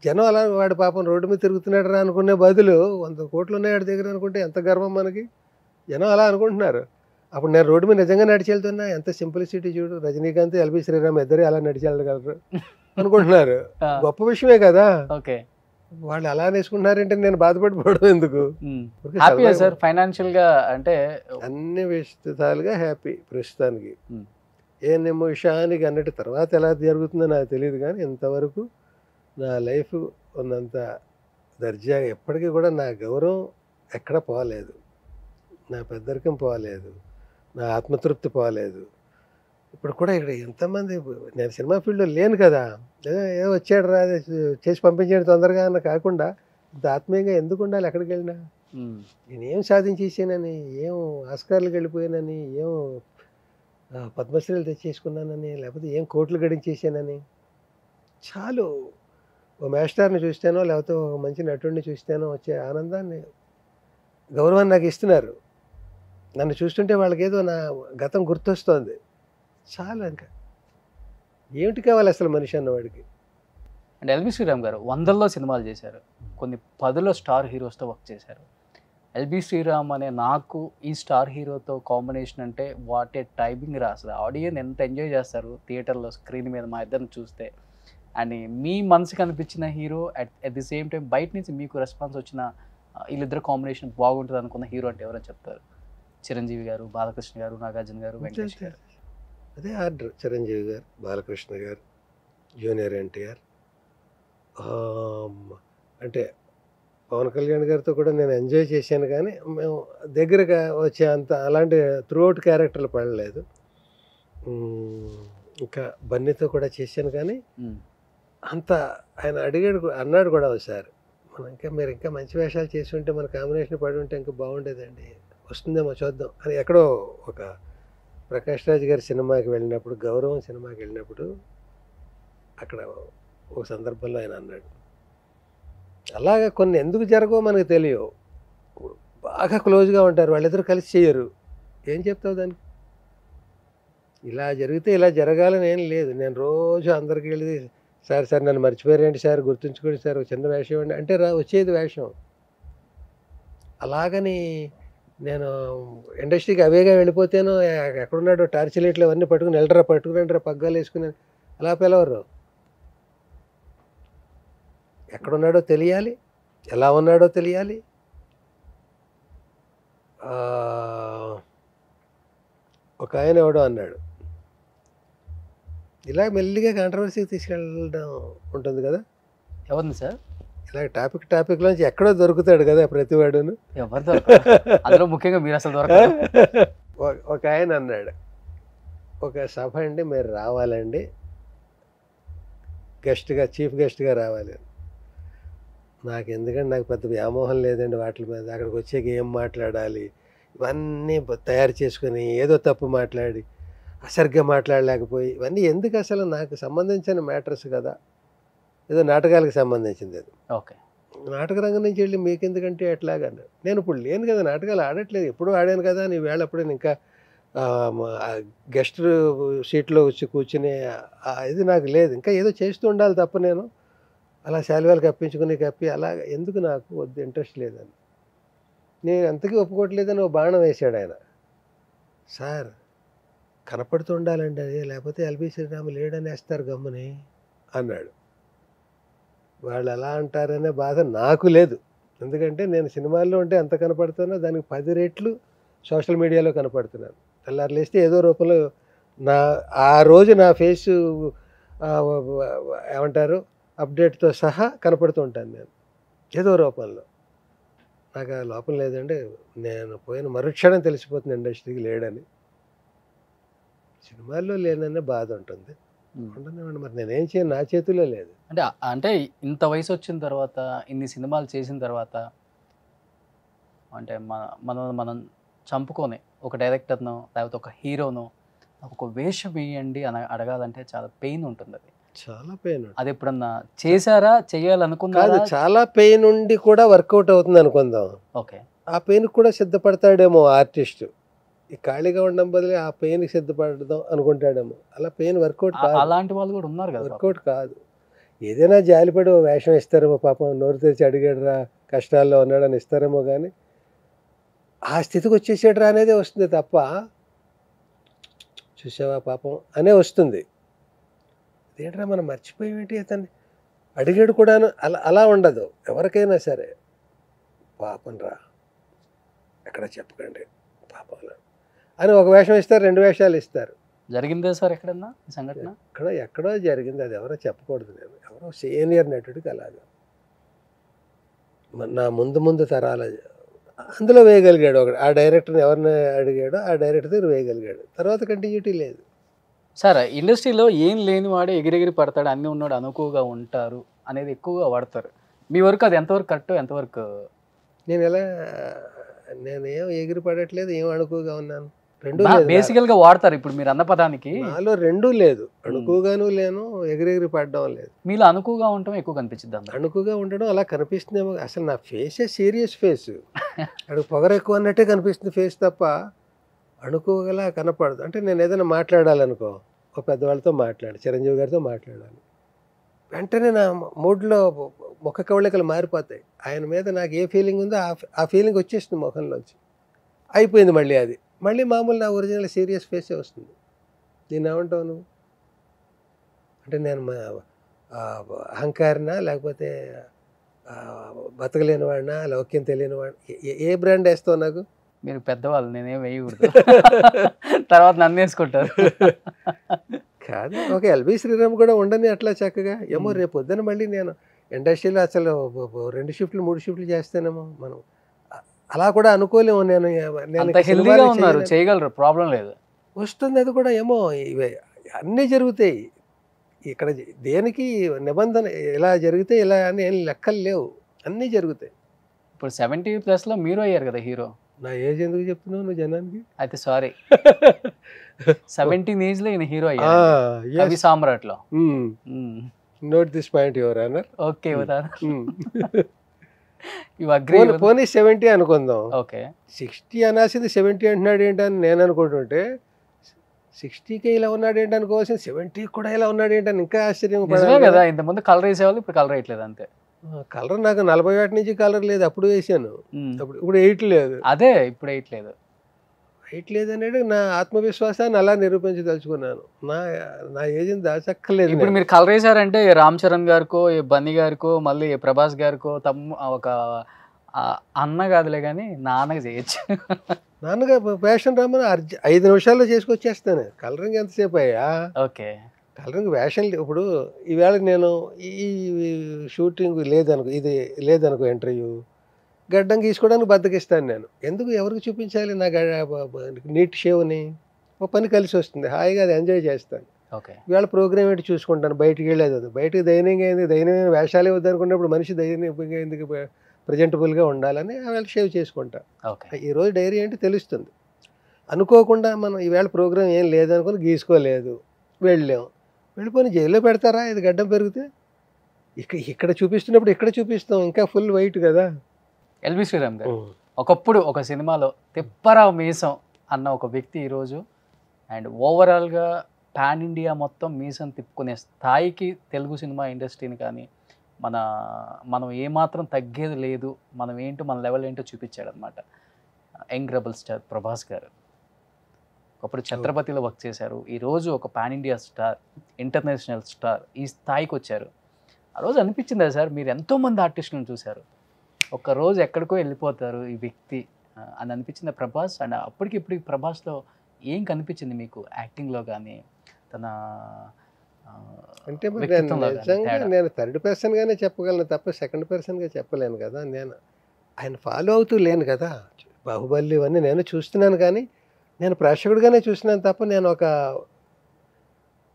జనం అలా వాడు పాపం రోడ్డు మీద తిరుగుతున్నాడు రా అనుకునే బదులు 100 కోట్లు ఉన్నాయి వాడి దగ్గర అనుకుంటే ఎంత గర్వం మనకి. జనం అలా అనుకుంటున్నారు. అప్పుడు నేను రోడ్డు మీద నిజంగా నడిచి వెళ్తున్నా, ఎంత సింప్లిసిటీ చూడు, రజనీకాంత్ ఎల్బి శ్రీరామ్ ఇద్దరే అలా నడిచి వెళ్ళగలరు అనుకుంటున్నారు. గొప్ప విషయమే కదా. ఓకే, వాళ్ళు అలా నేసుకుంటున్నారంటే నేను బాధపడిపోవడం ఎందుకు? సార్ ఫైనాన్షియల్ గా అంటే అన్ని విస్తృతాలుగా హ్యాపీ ప్రస్తుతానికి. ఏ నిమిషానికి అన్నట్టు తర్వాత ఎలా జరుగుతుందో నాకు తెలియదు, కానీ ఇంతవరకు నా లైఫ్ ఉన్నంత దర్జాగా ఎప్పటికీ కూడా నా గౌరవం ఎక్కడ పోలేదు, నా పెద్దరికం పోలేదు, నా ఆత్మతృప్తి పోలేదు. ఇప్పుడు కూడా ఇక్కడ ఎంతమంది, నేను సినిమా ఫీల్డ్లో లేను కదా, ఏ వచ్చాడు రా చేసి పంపించాడు తొందరగా అన్న కాకుండా ఇంత ఆత్మీయంగా ఎందుకు ఉండాలి? ఎక్కడికి వెళ్ళినా నేనేం సాధించేసానని, ఏం ఆస్కార్లకు వెళ్ళిపోయానని, ఏం పద్మశ్రీలు తెచ్చేసుకున్నానని, లేకపోతే ఏం కోట్లు గడించేసానని. చాలు, ఓ మాస్టర్ని చూస్తానో లేకపోతే ఒక మంచి నటుడిని చూస్తానో వచ్చే ఆనందాన్ని గౌరవాన్ని నాకు ఇస్తున్నారు. నన్ను చూస్తుంటే వాళ్ళకి ఏదో నా గతం గుర్తొస్తోంది. చాలా ఇంకా ఏమిటి కావాలి అసలు మనిషి అన్నవాడికి. అండ్ ఎల్బి శ్రీరామ్ గారు 100లో సినిమాలు చేశారు, కొన్ని 10లో స్టార్ హీరోస్తో వర్క్ చేశారు. ఎల్బి శ్రీరామ్ అనే నాకు ఈ స్టార్ హీరోతో కాంబినేషన్ అంటే వాట్ ఏ టైమింగ్ రా, అసలు ఆడియన్స్ ఎంత ఎంజాయ్ చేస్తారు థియేటర్లో స్క్రీన్ మీద మా ఇద్దరిని చూస్తే. అండ్ మీ మనసుకి అనిపించిన hero at the same time బయట నుంచి మీకు రెస్పాన్స్ వచ్చిన వీళ్ళిద్దరు కాంబినేషన్ బాగుంటుంది అనుకున్న హీరో అంటే ఎవరైనా చెప్తారు? చిరంజీవి గారు, బాలకృష్ణ గారు, నాగార్జున గారు, వెంకటేష్ గారు. అదే ఆర్డర్. చిరంజీవి గారు, బాలకృష్ణ గారు, జూనియర్ ఎన్టీఆర్. అంటే పవన్ కళ్యాణ్ గారితో కూడా నేను ఎంజాయ్ చేశాను, కానీ మేము దగ్గరగా వచ్చే అంత అలాంటి త్రూఅవుట్ క్యారెక్టర్లు పడలేదు. ఇంకా బన్నీతో కూడా చేశాను, కానీ అంత ఆయన అన్నాడు కూడా ఒకసారి, మీరు ఇంకా మంచి వేషాలు చేసి ఉంటే మన కాంబినేషన్ పడి ఉంటే ఇంకా బాగుండేదండి, వస్తుందేమో చూద్దాం అని. ఎక్కడో ఒక ప్రకాష్ రాజ్ గారి సినిమాకి వెళ్ళినప్పుడు, గౌరవం సినిమాకి వెళ్ళినప్పుడు అక్కడ ఒక సందర్భంలో ఆయన అన్నాడు. అలాగా కొన్ని ఎందుకు జరగవో మనకు తెలియవు. బాగా క్లోజ్గా ఉంటారు, వాళ్ళిద్దరూ కలిసి చేయరు, ఏం చెప్తావు దానికి? ఇలా జరిగితే ఇలా జరగాలని ఏం లేదు. నేను రోజు అందరికి వెళ్ళి సార్ నన్ను మర్చిపోయారేంటి సార్, గుర్తుంచుకోండి సార్, ఒక చిన్న వేషం ఇవ్వండి అంటే వచ్చేది వేషం. అలాగని నేను ఇండస్ట్రీకి అవేగా వెళ్ళిపోతేనో ఎక్కడున్నాడో టార్చ్ లైట్లు అవన్నీ పట్టుకుని పగ్గాలు వేసుకుని అలా పిలవరు. ఎక్కడున్నాడో తెలియాలి, ఎలా ఉన్నాడో తెలియాలి. ఒక ఆయన ఎవడో అన్నాడు, ఇలా మెల్లిగా కాంట్రవర్సీకి తీసుకెళ్ళడం ఉంటుంది కదా. ఎవరిని సార్? ఇలా టాపిక్లోంచి ఎక్కడో దొరుకుతాడు కదా ప్రతివాడును. ఎవరు దొరకరు, అందులో ముఖ్యంగా మీరు అసలు దొరకరు. ఒక ఆయన అన్నాడు, ఒక సభ అండి మీరు రావాలండి, చీఫ్ గెస్ట్గా రావాలి. నాకు ఎందుకంటే నాకు పెద్ద వ్యామోహం లేదండి వాటి మీద. అక్కడికి వచ్చాక ఏం మాట్లాడాలి ఇవన్నీ తయారు చేసుకుని ఏదో తప్పు మాట్లాడి అసరిగ్గా మాట్లాడలేకపోయి ఇవన్నీ ఎందుకు? అసలు నాకు సంబంధించిన మ్యాటర్స్ కదా, ఏదో నాటకాలకు సంబంధించింది అది. ఓకే, నాటక రంగం నుంచి వెళ్ళి మీకెందుకంటే ఎట్లాగన్నా. నేను ఇప్పుడు లేను కదా, నాటకాలు ఆడట్లేదు, ఎప్పుడూ ఆడాను కదా. నీ వేళ అప్పుడే ఇంకా గెస్ట్ సీట్లో వచ్చి కూర్చునే ఇది నాకు లేదు. ఇంకా ఏదో చేస్తూ ఉండాలి తప్ప నేను అలా శాలువాలు కప్పి అలా ఎందుకు, నాకు వద్దు, ఇంట్రెస్ట్ లేదని. నేను అంతకీ ఒప్పుకోవట్లేదని ఓ బాణం వేశాడు ఆయన. సార్ కనపడుతూ ఉండాలండి అది, లేకపోతే ఎల్బి శ్రీరామ్ లేడని వేస్తారు గమ్ముని అన్నాడు. వాళ్ళు ఎలా అంటారనే బాధ నాకు లేదు, ఎందుకంటే నేను సినిమాల్లో ఉంటే ఎంత కనపడుతున్నా దానికి 10 రెట్లు సోషల్ మీడియాలో కనపడుతున్నాను. తెల్లారు లేస్తే ఏదో రూపంలో ఆ రోజు నా ఫేసు ఏమంటారు అప్డేట్తో సహా కనపడుతూ ఉంటాను నేను ఏదో రూపంలో. నాకు ఆ లోపం లేదంటే నేను పోయిన మరుక్షణం తెలిసిపోతుంది ఇండస్ట్రీకి లేడని. సినిమాల్లో లేననే బాధ ఉంటుంది. ఉండనివ్వండి, మరి నేనేం చేయను, నా చేతిలో లేదు. అంటే ఇంత వయసు వచ్చిన తర్వాత, ఇన్ని సినిమాలు చేసిన తర్వాత, అంటే మనం చంపుకొని ఒక డైరెక్టర్నో లేకపోతే ఒక హీరోనో ఒక వేషం వేయండి అని అడగాలంటే చాలా పెయిన్ ఉంటుంది. అది చాలా పెయిన్. అది ఎప్పుడన్నా చేశారా, చేయాలనుకున్నారా? చాలా పెయిన్ ఉండి కూడా వర్కౌట్ అవుతుంది అనుకుందాం. ఓకే, ఆ పెయిన్ కూడా సిద్ధపడతాడేమో ఆర్టిస్ట్. ఈ ఖాళీగా ఉండడం బదులు ఆ పెయిన్కి సిద్ధపడదాం అనుకుంటాడేమో. అలా పెయిన్ వర్కౌట్ కాదు. అలాంటి వాళ్ళు కూడా ఉన్నారు కదా. వర్కౌట్ కాదు. ఏదైనా జాలిపడి ఓ వేషం ఇస్తారేమో, పాపం నోరు తెరిచి అడిగాడురా కష్టాల్లో ఉన్నాడని ఇస్తారేమో, కానీ ఆ స్థితికి వచ్చేసాడురా అనేదే వస్తుంది తప్ప చూసావా పాపం అనే వస్తుంది. ఏంట్రా మనం మర్చిపోయేంటి అతన్ని అడిగాడు కూడాను, అలా ఉండదు ఎవరికైనా సరే. పాపం రా ఎక్కడ చెప్పకండి పాపం అని ఒక వేషం ఇస్తారు, 2 వేషాలు ఇస్తారు. జరిగిందే సార్ ఎక్కడన్నా సంఘటన? ఎక్కడో జరిగింది, అది ఎవరో చెప్పకూడదు. నేను ఎవరో సీనియర్ నటుడికి అలాగా నా ముందు తరాల అందులో వేయగలిగాడు ఒకడు. ఆ డైరెక్టర్ని ఎవరిని అడిగాడో ఆ డైరెక్టర్ దగ్గర వేయగలిగాడు. తర్వాత కంటిన్యూటీ లేదు. సార్ ఇండస్ట్రీలో ఏం లేని వాడే ఎగిరెగిరి పడతాడు, అన్నీ ఉన్నాడు అనుకువగా ఉంటారు అనేది ఎక్కువగా వాడతారు. మీ వరకు అది ఎంతవరకు కరెక్ట్, ఎంతవరకు? నేను ఏం ఎగిరి పడట్లేదు, ఏం అనుకువగా ఉన్నాను. రెండూ లేదు బేసికల్ గా వాడతారు ఇప్పుడు మీరు అన్న పదానికి. నాలో రెండూ లేదు, అణుకుగాను లేను, ఎగిరెగిరి పడడం లేదు. మీలో అనుకుగా ఉండటం ఎక్కువ కనిపించింది అందరూ. అణుకుగా ఉండడం అలా కనిపిస్తుందేమో. అసలు నా ఫేసే సీరియస్ ఫేస్, అక్కడ పొగరు ఎక్కువ అన్నట్టే కనిపిస్తుంది ఫేస్ తప్ప అణుకుగలా కనపడదు. అంటే నేను ఏదైనా మాట్లాడాలనుకో, ఒక పెద్దవాళ్ళతో మాట్లాడి, చిరంజీవి గారితో మాట్లాడాలి, వెంటనే నా మూడ్లో ముఖ కవళికలు మారిపోతాయి. ఆయన మీద నాకు ఏ ఫీలింగ్ ఉందో ఆ ఫీలింగ్ వచ్చేస్తుంది ముఖంలోంచి, అయిపోయింది. మళ్ళీ అది మళ్ళీ మామూలు నా ఒరిజినల్ సీరియస్ ఫేసే వస్తుంది. దీన్ని ఏమంటావు నువ్వు? అంటే నేను అహంకారినా, లేకపోతే బతకలేని వాడినా, లౌక్యం తెలియని వాడినా? ఏ బ్రాండ్ వేస్తావు నాకు? మీరు పెద్దవాళ్ళు, నేనేం వేయకూడదు. తర్వాత నన్ను వేసుకుంటారు. కాదు, ఒక ఎల్బి శ్రీరామ్ కూడా ఉండని అట్లా చక్కగా. ఏమో రేపు పొద్దున మళ్ళీ నేను ఇండస్ట్రీలో అసలు 2 షిఫ్ట్లు 3 షిఫ్ట్లు చేస్తానేమో. మనం అలా కూడా అనుకోలేము. నేను హెల్దీగా ఉన్నారు, చేయగలరు, ప్రాబ్లం లేదు. వస్తుంది అది కూడా. ఏమో ఇవే అన్నీ జరుగుతాయి ఇక్కడ. దేనికి నిబంధన ఇలా జరిగితే ఇలా అని ఏం లెక్కలు లేవు, అన్నీ జరుగుతాయి. ఇప్పుడు 70+ మీరు అయ్యారు కదా హీరో. నా ఏజ్ ఎందుకు చెప్తున్నావు నువ్వు జనానికి? అయితే సారీ, 17 ఏజ్ లో ఈయన హీరో అయ్యారు కవి సామ్రాట్లో. Note this point your honour. Okay, పోనీ 70 అనుకుందాం. ఓకే, 60 అనాల్సింది 70 అంటున్నాడు ఏంటని నేను అనుకుంటుంటే, 60కే ఇలా ఉన్నాడు ఏంటి అనుకోవాల్సింది 70 కూడా ఇలా ఉన్నాడు ఏంటని ఇంకా ఆశ్చర్యం కదా. ఇంతకుముందు కలర్ వేసేవాళ్ళు, ఇప్పుడు కలర్ వేయట్లేదు అంతే. కలర్ నాకు 41 నుంచి కలర్ లేదు, అప్పుడు వేసాను. ఇప్పుడు 8 లేదు. అదే ఇప్పుడు 8 లేదు. 8 లేదు అనేది నా ఆత్మవిశ్వాసాన్ని అలా నిరూపించదలుచుకున్నాను. నా ఏజ్ని దాచక్కర్లేదు. ఇప్పుడు మీరు కలర్ వేసారంటే రామ్ చరణ్ గారికో, బన్నీ గారికో, మళ్ళీ ప్రభాస్ గారికో ఒక అన్న కాదులే కానీ నాన్నగా చేయొచ్చు. నాన్నగా ఫ్యాషన్ రమ్మని 5 నిమిషాల్లో చేసుకొచ్చేస్తాను. కలరింగ్ ఎంతసేపు అయ్యా? ఓకే, కలరింగ్ వేషన్. ఇప్పుడు ఈవేళ నేను ఈ షూటింగ్ లేదనుకో, ఇది లేదనుకో, ఇంటర్వ్యూ గడ్డం గీసుకోవడానికి బద్దకిస్తాను నేను. ఎందుకు ఎవరికి చూపించాలి నా నీట్ షేవ్ని? ఒక పని కలిసి వస్తుంది, హాయిగా అది ఎంజాయ్ చేస్తాను. ఓకే, ఇవాళ ప్రోగ్రామ్ ఏంటి చూసుకుంటాను, బయటికి వెళ్ళేది అది. బయటకు దైనంగా అయింది, దైనమైన వేషాలే వద్దనుకున్నప్పుడు మనిషి దైనంగా ఎందుకు ప్రజెంటబుల్గా ఉండాలని ఆవేళ షేవ్ చేసుకుంటా. ఈరోజు డైరీ ఏంటి తెలుస్తుంది. అనుకోకుండా మనం ఈవేళ ప్రోగ్రామ్ ఏం లేదనుకుని గీసుకోలేదు, వెళ్ళాం, వెళ్ళిపోయి జైల్లో పెడతారా ఇది గడ్డం పెరిగితే? ఇక్కడ చూపిస్తున్నప్పుడు ఇక్కడ చూపిస్తాం, ఇంకా ఫుల్ వైట్ కదా. ఎల్బి శ్రీరామ్ గారు ఒకప్పుడు ఒక సినిమాలో తిప్పరావు మీసం అన్న ఒక వ్యక్తి ఈరోజు అండ్ ఓవరాల్గా పాన్ ఇండియా మొత్తం మీసం తిప్పుకునే స్థాయికి తెలుగు సినిమా ఇండస్ట్రీని కానీ మనం ఏమాత్రం తగ్గేది లేదు, మనం ఏంటో మన లెవెల్ ఏంటో చూపించాడు అనమాట యంగ్ రెబల్ స్టార్ ప్రభాస్ గారు. ఒకప్పుడు ఛత్రపతిలో వర్క్ చేశారు, ఈరోజు ఒక pan India star, international star, ఈ స్థాయికి వచ్చారు. ఆ రోజు అనిపించిందా సార్, మీరు ఎంతోమంది ఆర్టిస్టులను చూశారు, ఒక్కరోజు ఎక్కడికో వెళ్ళిపోతారు ఈ వ్యక్తి అని అనిపించింది ప్రభాస్? అండ్ అప్పటికి ఇప్పటికి ప్రభాస్లో ఏం కనిపించింది మీకు యాక్టింగ్లో కానీ తన అంటే నిజంగా నేను 3rd పర్సన్గానే చెప్పగలను తప్ప 2nd పర్సన్గా చెప్పలేను కదా. నేను ఆయన ఫాలో అవుతూ లేను కదా. బాహుబలి ఇవన్నీ నేను చూస్తున్నాను కానీ నేను ప్రేక్షకుడిగానే చూస్తున్నాను తప్ప నేను ఒక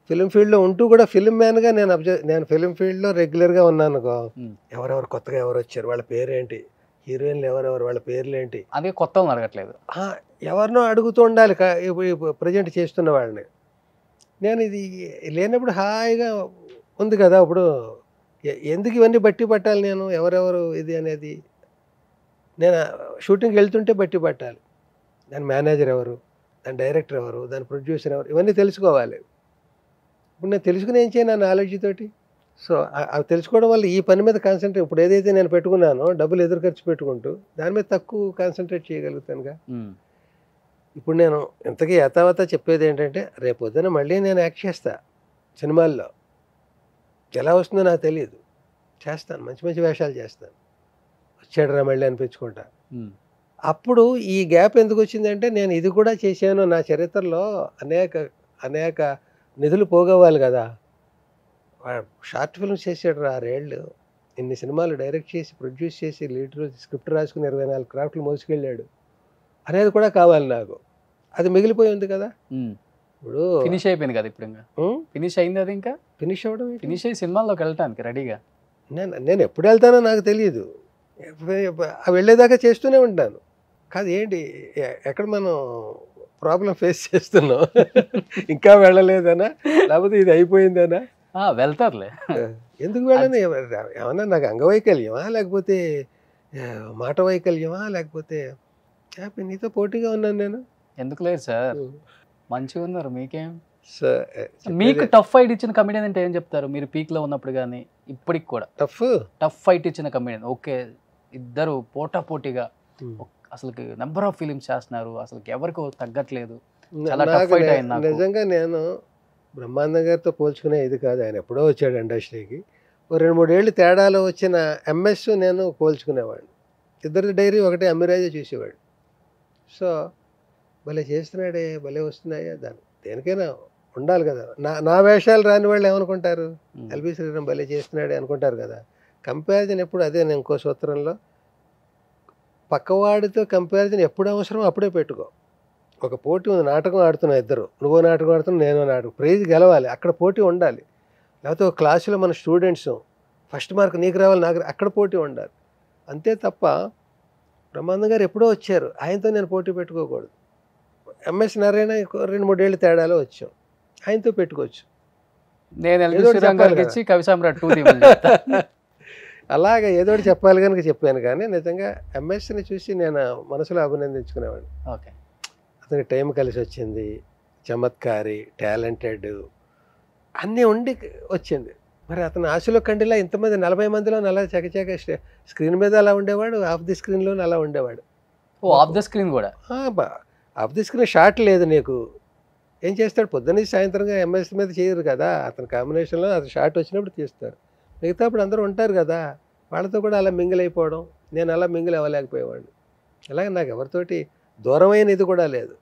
ఫిలిం ఫీల్డ్లో ఉంటూ కూడా ఫిలిం మ్యాన్గా నేను ఫిలిం ఫీల్డ్లో రెగ్యులర్గా ఉన్నాను. ఎవరెవరు కొత్తగా ఎవరు వచ్చారు, వాళ్ళ పేరేంటి, హీరోయిన్లు ఎవరెవరు, వాళ్ళ పేర్లు ఏంటి, అదే కొత్త అడగట్లేదు, ఎవరినో అడుగుతూ ఉండాలి ప్రజెంట్ చేస్తున్న వాళ్ళని. నేను ఇది లేనప్పుడు హాయిగా ఉంది కదా. ఇప్పుడు ఎందుకు ఇవన్నీ బట్టి పట్టాలి నేను, ఎవరెవరు ఇది అనేది? నేను షూటింగ్కి వెళ్తుంటే బట్టి పట్టాలి. దాని మేనేజర్ ఎవరు, దాని డైరెక్టర్ ఎవరు, దాని ప్రొడ్యూసర్ ఎవరు, ఇవన్నీ తెలుసుకోవాలి. ఇప్పుడు నేను తెలుసుకుని ఏం చేయను నా నాలెడ్జ్ తోటి. సో అవి తెలుసుకోవడం వల్ల ఈ పని మీద కాన్సన్ట్రేట్, ఇప్పుడు ఏదైతే నేను పెట్టుకున్నానో డబ్బులు ఎదురు ఖర్చు పెట్టుకుంటూ దాని మీద తక్కువ కాన్సన్ట్రేట్ చేయగలుగుతానుగా. ఇప్పుడు నేను ఇంతకీ యథావత చెప్పేది ఏంటంటే, రేపు పొద్దున మళ్ళీ నేను యాక్ట్ చేస్తా సినిమాల్లో. ఎలా వస్తుందో నాకు తెలియదు, చేస్తాను, మంచి మంచి వేషాలు చేస్తాను, వచ్చాడరా మళ్ళీ అనిపించుకుంటా. అప్పుడు ఈ గ్యాప్ ఎందుకు వచ్చిందంటే, నేను ఇది కూడా చేశాను, నా చరిత్రలో అనేక నిధులు పోగవ్వాలి కదా. షార్ట్ ఫిల్మ్స్ చేసాడు రా 6 ఏళ్ళు, ఇన్ని సినిమాలు డైరెక్ట్ చేసి ప్రొడ్యూస్ చేసి లీడ్ స్క్రిప్ట్ రాసుకుని 24 క్రాఫ్ట్లు మోసుకెళ్ళాడు అనేది కూడా కావాలి నాకు. అది మిగిలిపోయి ఉంది కదా. ఇప్పుడు ఫినిష్ అయిపోయింది కదా, ఇప్పుడు ఇంకా ఫినిష్ అయింది. అది ఇంకా ఫినిష్ అవ్వడం, ఫినిష్ అయ్యి సినిమాల్లోకి వెళ్ళటానికి రెడీగా. నేను ఎప్పుడు వెళ్తానో నాకు తెలియదు, వెళ్ళేదాకా చేస్తూనే ఉంటాను. కాదు ఏంటి, ఎక్కడ మనం ప్రాబ్లం ఫేస్ చేస్తున్నాం. ఇంకా వెళ్ళలేదనా, లేకపోతే ఇది అయిపోయిందనా? వెళ్తారులే. ఎందుకు వెళ్ళని? ఏమన్నా నాకు అంగవైకల్యమా, లేకపోతే మాట వైకల్యమా, లేకపోతే నీతో పోటీగా ఉన్నాను నేను? ఎందుకు లేదు సార్, మంచిగా ఉన్నారు. మీకేం సార్? మీకు టఫ్ ఫైట్ ఇచ్చిన కమెడియన్ అంటే ఏం చెప్తారు మీరు పీక్లో ఉన్నప్పుడు? కానీ ఇప్పటికి కూడా టఫ్ ఫైట్ ఇచ్చిన కమెడియన్. ఓకే, ఇద్దరు పోటాపోటీగా అసలుకి నెంబర్ ఆఫ్ ఫిలిమ్స్ చేస్తున్నారు, అసలు ఎవరికి తగ్గట్లేదు, చాలా టఫ్ ఫైట్ అయింది నాకు. నిజంగా నేను బ్రహ్మానందం గారితో పోల్చుకునే ఇది కాదు, ఆయన ఎప్పుడో వచ్చాడు ఇండస్ట్రీకి. ఓ 2-3 ఏళ్ళు తేడాలో వచ్చిన ఎంఎస్ నేను పోల్చుకునేవాడిని. ఇద్దరి డైరీ ఒకటే, అమ్మిరాజే చూసేవాడు. సో భలే చేస్తున్నాడే, భలే వస్తున్నాయా, దేనికైనా ఉండాలి కదా. నా వేషాలు రాని వాళ్ళు ఏమనుకుంటారు, ఎల్బి శ్రీరామ్ భలే చేస్తున్నాడే అనుకుంటారు కదా. కంపారిజన్ ఎప్పుడు అదే, నేను ఇంకో సూత్రంలో పక్కవాడితో కంపారిజన్ ఎప్పుడు అవసరం అప్పుడే పెట్టుకో. ఒక పోటీ ఉంది, నాటకం ఆడుతున్నా ఇద్దరు, నువ్వో నాటకం ఆడుతున్నా నేనో నాటకం, ప్రైజ్ గెలవాలి, అక్కడ పోటీ ఉండాలి. లేకపోతే ఒక క్లాసులో మన స్టూడెంట్స్ ఫస్ట్ మార్క్ నీకు రావాలి నాకు, అక్కడ పోటీ ఉండాలి. అంతే తప్ప బ్రహ్మానందం గారు ఎప్పుడో వచ్చారు, ఆయనతో నేను పోటీ పెట్టుకోకూడదు. ఎంఎస్ నారాయణ 2-3 ఏళ్ళు తేడాలో వచ్చాం, ఆయనతో పెట్టుకోవచ్చు. నేను ఎల్బి శ్రీరామ్ గారికి ఇచ్చి కవి సామ్రాట్ 2 అలాగే ఏదో ఒకటి చెప్పాలి కనుక చెప్పాను. కానీ నిజంగా ఎంఎస్ని చూసి నేను మనసులో అభినందించుకునేవాడిని. ఓకే, అతనికి టైం కలిసి వచ్చింది, చమత్కారి, టాలెంటెడ్ అన్నీ ఉండి వచ్చింది. మరి అతను ఆశలో కండిలా ఇంతమంది 40 మందిలో అలా చకచక స్క్రీన్ మీద అలా ఉండేవాడు, ఆఫ్ ది స్క్రీన్లో అలా ఉండేవాడు. ఆఫ్ ద స్క్రీన్ కూడా, ఆఫ్ ది స్క్రీన్ షాట్ లేదు నీకు, ఏం చేస్తాడు పొద్దున్న సాయంత్రంగా ఎంఎస్ మీద చేయరు కదా, అతని కాంబినేషన్లో అతను షాట్ వచ్చినప్పుడు తీస్తారు. మిగతా అప్పుడు అందరూ ఉంటారు కదా, వాళ్ళతో కూడా అలా మింగిల్ అయిపోవడం. నేను అలా మింగిల్ అవ్వలేకపోయేవాడిని. అలాగే నాకు ఎవరితోటి దూరమైన ఇది కూడా లేదు.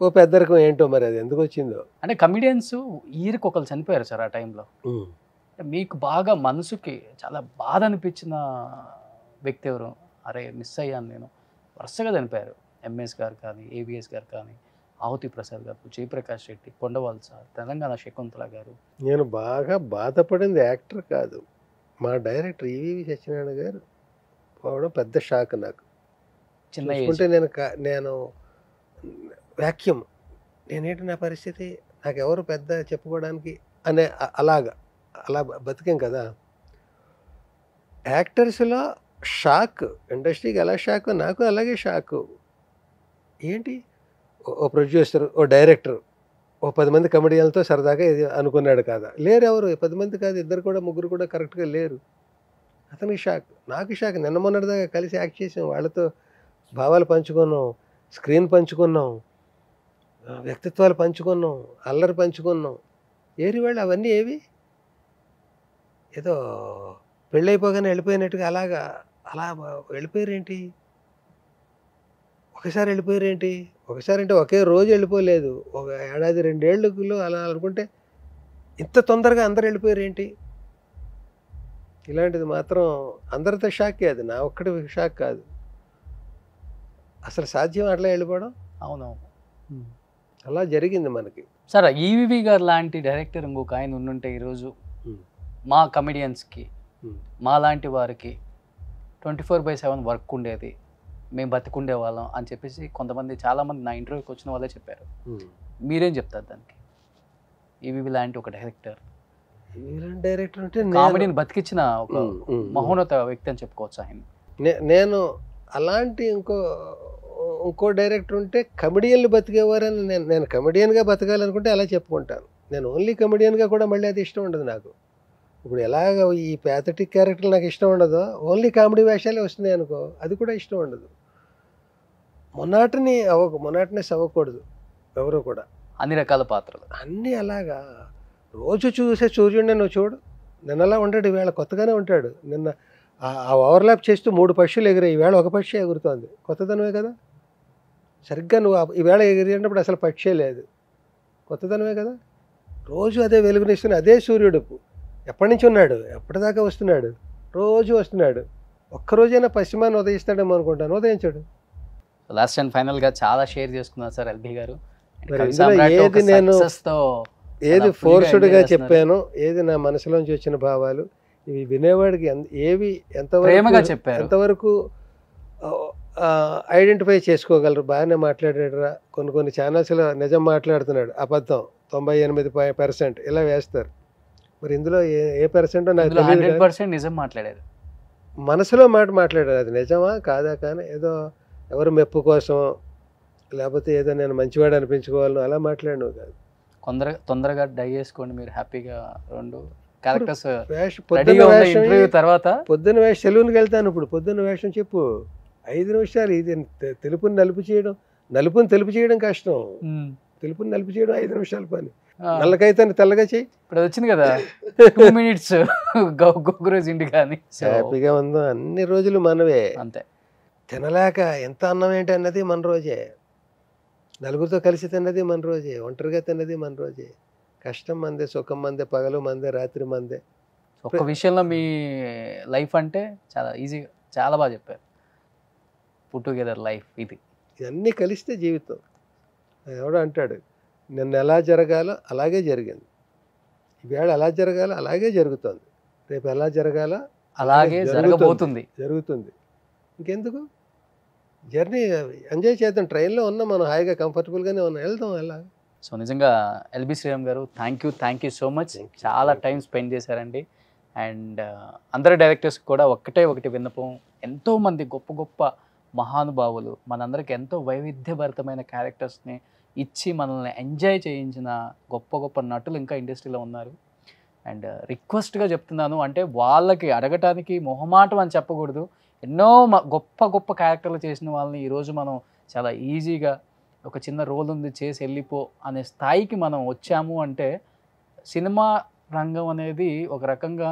ఓ పెద్దరికం ఏంటో మరి అది ఎందుకు వచ్చిందో. అంటే కమిడియన్స్ ఈరికి ఒకరు చనిపోయారు సార్ ఆ టైంలో. మీకు బాగా మనసుకి చాలా బాధ అనిపించిన వ్యక్తి ఎవరు? అరే మిస్ అయ్యాను నేను, వరుసగా చనిపోయారు. ఎంఎస్ గారు కానీ, ఏవిఎస్ గారు కానీ, ఆహుతి ప్రసాద్ గారు, జయప్రకాష్ రెడ్డి, కొండవాల్ సార్, తెలంగాణ శకుంతల గారు. నేను బాగా బాధపడింది యాక్టర్ కాదు, మా డైరెక్టర్ ఈవీవి సత్యనారాయణ గారు పోవడం పెద్ద షాక్ నాకు. చూసుకుంటే నేను వాక్యూమ్, నేనేంటి నా పరిస్థితి, నాకెవరు పెద్ద చెప్పుకోవడానికి అనే అలా బతికాం కదా. యాక్టర్స్లో షాక్, ఇండస్ట్రీకి ఎలా షాక్ నాకు అలాగే షాక్. ఏంటి, ఓ ప్రొడ్యూసర్, ఓ డైరెక్టర్, ఓ 10 మంది కమెడియన్లతో సరదాగా ఇది అనుకున్నాడు కదా, లేరు ఎవరు 10 మంది కాదు, 2-3 కూడా కరెక్ట్గా లేరు. అతనికి షాక్, నాకు షాక్. నిన్న మొన్నటిదాకా కలిసి యాక్ట్ చేసాం, వాళ్ళతో భావాలు పంచుకున్నాం, స్క్రీన్ పంచుకున్నాం, వ్యక్తిత్వాలు పంచుకున్నాం, అల్లరి పంచుకున్నాం. ఏరి వాళ్ళు అవన్నీ ఏవి, ఏదో పెళ్ళైపోగానే వెళ్ళిపోయినట్టుగా అలా వెళ్ళిపోయారేంటి, ఒకసారి వెళ్ళిపోయారేంటి. ఒకసారి అంటే ఒకే రోజు వెళ్ళిపోలేదు, ఒక 1-2 ఏళ్ళలో అలా అనుకుంటే ఇంత తొందరగా అందరు వెళ్ళిపోయారేంటి. ఇలాంటిది మాత్రం అందరితో షాకే, అది నా ఒక్కటి షాక్ కాదు. అసలు సాధ్యం అట్లా వెళ్ళిపోవడం? అవునవును, అలా జరిగింది మనకి. సార్ ఈవీవి గారు లాంటి డైరెక్టర్ ఇంకొక ఆయన ఉండుంటే ఈరోజు మా కమెడియన్స్కి, మా లాంటి వారికి 24/7 వర్క్ ఉండేది, మేము బతికుండే వాళ్ళం అని చెప్పేసి కొంతమంది, చాలామంది నా ఇంటర్వ్యూకి వచ్చిన వాళ్ళే చెప్పారు. మీరేం చెప్తారు దానికి? ఈవీవి లాంటి ఒక డైరెక్టర్ అంటే కామెడీని బతికించిన ఒక మహోన్నత వ్యక్తి అని చెప్పుకోవచ్చు ఆయన. నేను అలాంటి ఇంకో డైరెక్టర్ ఉంటే కమెడియన్లు బతికేవారని నేను కమెడియన్గా బతకాలనుకుంటే అలా చెప్పుకుంటాను. నేను ఓన్లీ కమెడియన్గా కూడా మళ్ళీ అది ఇష్టం ఉండదు నాకు. ఇప్పుడు ఎలాగ ఈ ప్యాథటిక్ క్యారెక్టర్లు నాకు ఇష్టం ఉండదు, ఓన్లీ కామెడీ వేషాలే వస్తున్నాయి అనుకో, అది కూడా ఇష్టం ఉండదు. మొనాటనెస్ అవ్వకూడదు ఎవరు కూడా, అన్ని రకాల పాత్రలు అన్నీ అలాగా. రోజు చూసే సూర్యుడిని నువ్వు చూడు, నిన్నలా ఉంటాడు, ఈవేళ కొత్తగానే ఉంటాడు. నిన్న ఆ ఓవర్లాప్ చేస్తూ 3 పక్షులు ఎగిరాయి, ఈవేళ ఒక పక్షి ఎగురుతోంది, కొత్తదనమే కదా. సరిగ్గా నువ్వు ఈవేళ ఎగిరినప్పుడు అసలు పక్షే లేదు, కొత్తదనమే కదా. రోజు అదే వెలుగునిస్తున్న అదే సూర్యుడు ఎప్పటి నుంచి ఉన్నాడు, ఎప్పటిదాకా వస్తున్నాడు, రోజు వస్తున్నాడు. ఒక్కరోజైనా పశ్చిమాన్ని ఉదయిస్తాడేమో అనుకుంటాను, ఉదయించాడు. లాస్ట్ అండ్ ఫైనల్గా చాలా షేర్ చేసుకున్నారు సార్ ఎల్బి గారు. ఏది నేను ఏది ఫోర్స్డ్గా చెప్పాను, ఏది నా మనసులోంచి వచ్చిన భావాలు, ఇవి వినేవాడికి ఏవి ఎంతవరకు ఐడెంటిఫై చేసుకోగలరు. బాగానే మాట్లాడాడురా, కొన్ని ఛానల్స్లో నిజం మాట్లాడుతున్నాడు, అబద్ధం 98% ఇలా వేస్తారు. మరి ఇందులో ఏ పర్సెంటో నాకు ఇందులో తెలియదు. 100% నిజం మాట్లాడారు. మనసులో మాట్లాడారు, అది నిజమా కాదా కానీ ఏదో ఎవరు మెప్పు కోసం లేకపోతే ఏదో నేను మంచివాడు అనిపించుకోవాలను అలా మాట్లాడినవు కాదు. తొందరగా డై చేసుకోండి మీరు హ్యాపీగా. 2 క్యారెక్టర్స్ పొద్దున్న వేషం ఇంటర్వ్యూ తర్వాత పొద్దున్న వేషం సెలూన్కి వెళ్తాను. ఇప్పుడు పొద్దున్న వేషం చెప్పు 5 నిమిషాలు. ఇది తెలుపుని నలుపు చేయడం, నలుపుని తెలుపు చేయడం కష్టం, తెలుపుని నలుపు చేయడం 5 నిమిషాల పని. నల్లకైతే తెల్లగా చెయ్యి. ఇప్పుడు వచ్చింది కదా 2 minutes గొగ్గురోజు ఇంటి కానీ హ్యాపీగా ఉందో అన్ని రోజులు మనవే. అంతే. తినలేక ఎంత అన్నం ఏంటి అన్నది మన రోజే, నలుగురితో కలిసి తిన్నది మన రోజే, ఒంటరిగా తిన్నది మన రోజే. కష్టం మందే, సుఖం మందే, పగలు మందే, రాత్రి మందే. ఒక్క విషయంలో మీ లైఫ్ అంటే చాలా ఈజీగా చాలా బాగా చెప్పారు. పుట్ టుగెదర్ లైఫ్ ఇది. ఇవన్నీ కలిస్తే జీవితం. ఎవడో అంటాడు నిన్న ఎలా జరగాలో అలాగే జరిగింది, ఈవేళ ఎలా జరగాలో అలాగే జరుగుతుంది, రేపు ఎలా జరగాలో అలాగే జరగబోతుంది. ఇంకెందుకు జర్నీ ఎంజాయ్ చేద్దాం. ట్రైన్లో ఉన్నాం మనం, హాయిగా కంఫర్టబుల్గానే ఉన్నాం, వెళ్దాం అలా. సో నిజంగా ఎల్బి శ్రీరామ్ గారు థ్యాంక్ యూ సో మచ్. చాలా టైం స్పెండ్ చేశారండి. అండ్ అందరు డైరెక్టర్స్ కూడా ఒకటి విన్నపం, ఎంతోమంది గొప్ప గొప్ప మహానుభావులు మనందరికి ఎంతో వైవిధ్యభరితమైన క్యారెక్టర్స్ని ఇచ్చి మనల్ని ఎంజాయ్ చేయించిన గొప్ప నటులు ఇంకా ఇండస్ట్రీలో ఉన్నారు. అండ్ రిక్వెస్ట్గా చెప్తున్నాను, అంటే వాళ్ళకి అడగటానికి మొహమాటం అని చెప్పకూడదు. ఎన్నో గొప్ప క్యారెక్టర్లు చేసిన వాళ్ళని ఈరోజు మనం చాలా ఈజీగా ఒక చిన్న రోల్ ఉంది చేసి వెళ్ళిపో అనే స్థాయికి మనం వచ్చాము అంటే సినిమా రంగం అనేది ఒక రకంగా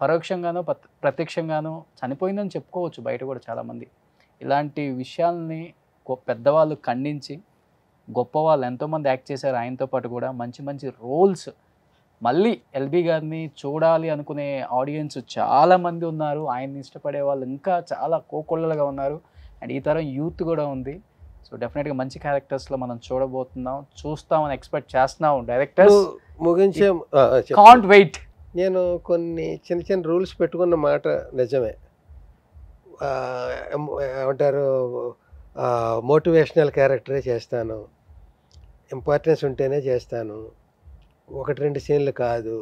పరోక్షంగానో ప్రత్యక్షంగానో చనిపోయిందని చెప్పుకోవచ్చు బయట కూడా చాలామంది. ఇలాంటి విషయాల్ని పెద్దవాళ్ళు ఖండించి గొప్పవాళ్ళు ఎంతోమంది యాక్ట్ చేశారు ఆయనతో పాటు కూడా మంచి రోల్స్. మళ్ళీ ఎల్బి గారిని చూడాలి అనుకునే ఆడియన్స్ చాలామంది ఉన్నారు, ఆయన్ని ఇష్టపడే వాళ్ళు ఇంకా చాలా కోకొల్లలుగా ఉన్నారు. అండ్ ఈ తరం యూత్ కూడా ఉంది. సో డెఫినెట్గా మంచి క్యారెక్టర్స్లో మనం చూస్తామని ఎక్స్పెక్ట్ చేస్తున్నాం. డైరెక్టర్స్ ముగించే కాంట్ వెయిట్. నేను కొన్ని చిన్న రూల్స్ పెట్టుకున్న మాట నిజమే. ఏమంటారు, మోటివేషనల్ క్యారెక్టరే చేస్తాను, ఇంపార్టెన్స్ ఉంటేనే చేస్తాను, 1-2 సీన్లు కాదు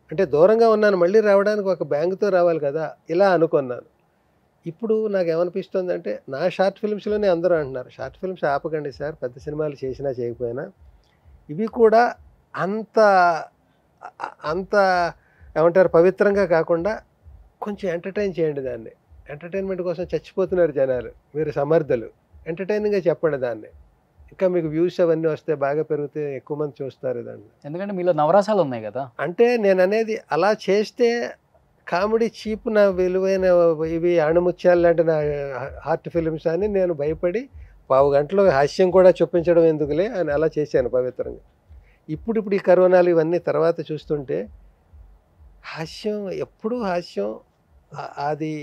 అంటే దూరంగా ఉన్నాను, మళ్ళీ రావడానికి ఒక బ్యాంకుతో రావాలి కదా ఇలా అనుకున్నాను. ఇప్పుడు నాకు ఏమనిపిస్తుంది అంటే నా షార్ట్ ఫిల్మ్స్లోనే అందరూ అంటున్నారు షార్ట్ ఫిల్మ్స్ ఆపకండి సార్, పెద్ద సినిమాలు చేసినా చేయకపోయినా ఇవి కూడా అంత ఏమంటారు పవిత్రంగా కాకుండా కొంచెం ఎంటర్టైన్ చేయండి దాన్ని. ఎంటర్టైన్మెంట్ కోసం చచ్చిపోతున్నారు జనాలు, మీరు సమర్థులు, ఎంటర్టైనింగ్గా చెప్పండి దాన్ని. ఇంకా మీకు వ్యూస్ అవన్నీ వస్తే బాగా పెరిగితే ఎక్కువ మంది చూస్తారు దాన్ని. ఎందుకంటే మీలో నవరసాలు ఉన్నాయి కదా. అంటే నేను అనేది అలా చేస్తే కామెడీ చీప్, నా విలువైన ఇవి అణుముత్యాలు లాంటి నా హార్ట్ ఫిల్మ్స్ అని నేను భయపడి 15 గంటలో హాస్యం కూడా చూపించడం ఎందుకులే అని అలా చేశాను పవిత్రంగా. ఇప్పుడు ఈ కరోనాలు ఇవన్నీ తర్వాత చూస్తుంటే హాస్యం ఎప్పుడూ హాస్యం అది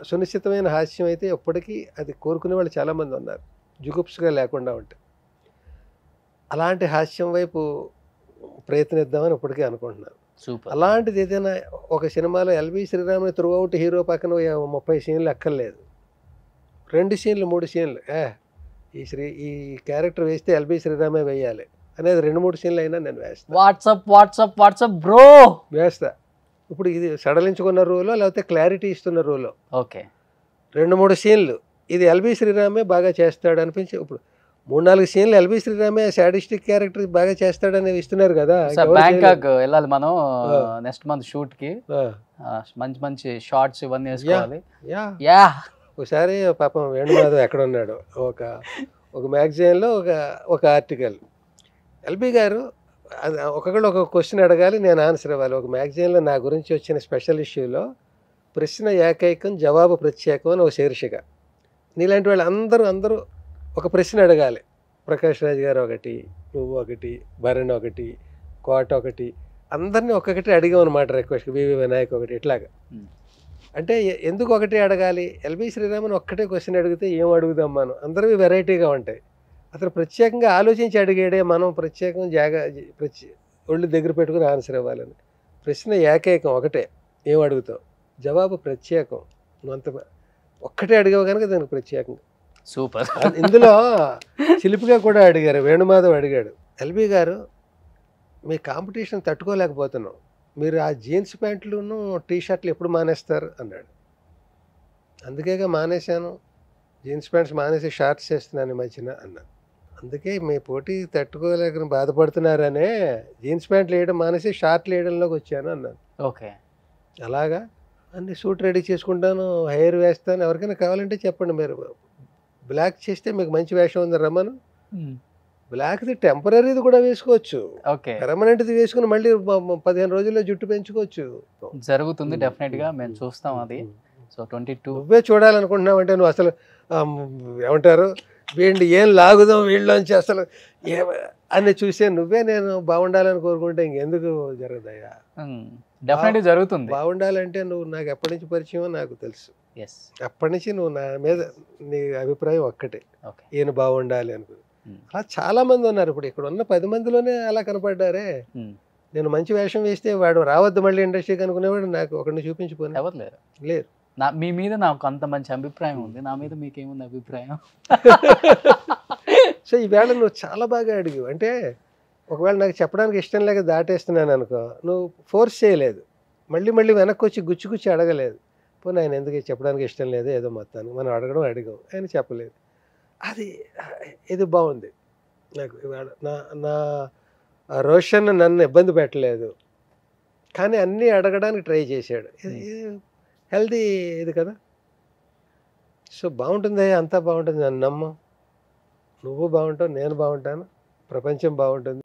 సునిశ్చితమైన హాస్యం అయితే ఎప్పటికీ అది కోరుకునే వాళ్ళు చాలామంది ఉన్నారు, జుగుప్స్గా లేకుండా ఉంటాయి. అలాంటి హాస్యం వైపు ప్రయత్నిద్దామని ఇప్పటికీ అనుకుంటున్నాను. సూపర్. అలాంటిది ఏదైనా ఒక సినిమాలో ఎల్బి శ్రీరామ్ని త్రూఅవుట్ హీరో పక్కన 30 సీన్లు ఎక్కర్లేదు, 2 సీన్లు 3 సీన్లు ఈ క్యారెక్టర్ వేస్తే ఎల్బి శ్రీరామే వేయాలి అనేది 2-3 సీన్లు అయినా నేను వేస్తాను. వాట్సాప్ బ్రో వేస్తా. ఇప్పుడు ఇది సడలించుకున్న రోలో లేకపోతే క్లారిటీ ఇస్తున్న రోలో ఓకే 2-3 సీన్లు ఇది ఎల్బి శ్రీరామే బాగా చేస్తాడు అనిపించి, ఇప్పుడు 3-4 సీన్లు ఎల్బి శ్రీరామే సాడిస్టిక్ క్యారెక్టర్ బాగా చేస్తాడని ఇస్తున్నారు కదా. బ్యాంకాక్ వెళ్ళాలి మనం నెక్స్ట్ మంత్ షూట్ కి, మంచి షార్ట్స్ ఇవన్నీ వేసుకోవాలి. ఒకసారి పాపం వేణుమాధవ్ ఎక్కడ ఉన్నాడు, ఒక మ్యాగజైన్లో ఒక ఆర్టికల్, ఎల్బి గారు ఒకళ్ళు ఒక క్వశ్చన్ అడగాలి, నేను ఆన్సర్ ఇవ్వాలి. ఒక మ్యాగజైన్లో నా గురించి వచ్చిన స్పెషల్ ఇష్యూలో ప్రశ్న ఏకైకం జవాబు ప్రత్యేకం అని ఒక శీర్షిక. నీలాంటి వాళ్ళు అందరూ ఒక ప్రశ్న అడగాలి. ప్రకాష్ రాజ్ గారు ఒకటి, నువ్వు ఒకటి, భరణ్ ఒకటి, కోట ఒకటి, అందరినీ ఒక్కొక్కటి అడిగామన్నమాట రిక్వెస్ట్. వివి వినాయక్ ఒకటి, ఇట్లాగా. అంటే ఎందుకు ఒకటి అడగాలి, ఎల్బి శ్రీరామన్ ఒక్కటే క్వశ్చన్ అడిగితే ఏం అడుగుదాం మనం, అందరివి వెరైటీగా ఉంటాయి. అతను ప్రత్యేకంగా ఆలోచించి అడిగాడే, మనం ప్రత్యేకంగా ఒళ్ళు దగ్గర పెట్టుకుని ఆన్సర్ ఇవ్వాలని. ప్రశ్న ఏకైకం ఒకటే, ఏం అడుగుతావు, జవాబు ప్రత్యేకం. నువ్వు అంత ఒక్కటే అడిగావు కనుక దానికి ప్రత్యేకంగా. సూపర్. ఇందులో శిల్పిగా కూడా అడిగారు, వేణుమాధవ్ అడిగాడు, ఎల్బీ గారు మీ కాంపిటీషన్ తట్టుకోలేకపోతున్నాం, మీరు ఆ జీన్స్ ప్యాంట్లును టీ షర్ట్లు ఎప్పుడు మానేస్తారు అన్నాడు. అందుకేగా మానేశాను, జీన్స్ ప్యాంట్స్ మానేసి షార్ట్స్ వేస్తున్నాను ఈ మధ్యన అన్నాను. అందుకే మీ పోటీ తట్టుకోలేక బాధపడుతున్నారనే జీన్స్ ప్యాంట్లు వేయడం మానేసి షార్ట్లు వేయడంలోకి వచ్చాను అన్నాను. ఓకే. అలాగా అన్ని సూట్ రెడీ చేసుకుంటాను, హెయిర్ వేస్తాను, ఎవరికైనా కావాలంటే చెప్పండి, మీరు బ్లాక్ చేస్తే మీకు మంచి వేషం ఉంది రమ్మను, బ్లాక్ది టెంపరీది కూడా వేసుకోవచ్చు, ఓకే, పెర్మనెంట్ది వేసుకుని మళ్ళీ 15 రోజుల్లో జుట్టు పెంచుకోవచ్చు. జరుగుతుంది డెఫినెట్గా, మేము చూస్తాం అది. సో 22 నువ్వే చూడాలనుకుంటున్నావు అంటే నువ్వు అసలు ఏమంటారు వీడిని ఏం లాగుదాం వీళ్ళలోంచి అసలు అని చూసే నువ్వే నేను బాగుండాలని కోరుకుంటే ఇంకెందుకు జరగదయ్యా. డెఫినెట్గా జరుగుతుంది. బాగుండాలంటే నువ్వు నాకు ఎప్పటి నుంచి పరిచయం నాకు తెలుసు, ఎస్, అప్పటి నుంచి నువ్వు నా మీద నీ అభిప్రాయం ఒక్కటే, ఓకే, ఈయన బాగుండాలి అనుకో. అలా చాలా మంది ఉన్నారు, ఇప్పుడు ఇక్కడ ఉన్న 10 మందిలోనే అలా కనపడ్డారే. నేను మంచి వేషం వేస్తే వాడు రావద్దు మళ్ళీ ఇండస్ట్రీకి అనుకునేవాడు నాకు ఒకరిని చూపించిపోయి ఎవరు లేరు. లేరు. మీ మీద నాకు అంత మంచి అభిప్రాయం ఉంది, నా మీద మీకేముంది అభిప్రాయం? సో ఈవేళ నువ్వు చాలా బాగా అడిగావు. అంటే ఒకవేళ నాకు చెప్పడానికి ఇష్టం లేక దాటేస్తున్నాను అనుకో, నువ్వు ఫోర్స్ చేయలేదు, మళ్ళీ మళ్ళీ వెనక్కి వచ్చి గుచ్చి అడగలేదు. పోనీ ఆయన ఎందుకు చెప్పడానికి ఇష్టం లేదు, ఏదో మొత్తానికి మనం అడగడం అడిగాం, ఆయన చెప్పలేదు. అది ఇది బాగుంది నాకు. ఇవాళ నా రోషన్ నన్ను ఇబ్బంది పెట్టలేదు, కానీ అన్నీ అడగడానికి ట్రై చేశాడు. ఇది హెల్దీ ఇది కదా. సో బాగుంటుంది, అంతా బాగుంటుంది, నన్ను నమ్ము, నువ్వు బాగుంటావు, నేను బాగుంటాను, ప్రపంచం బాగుంటుంది.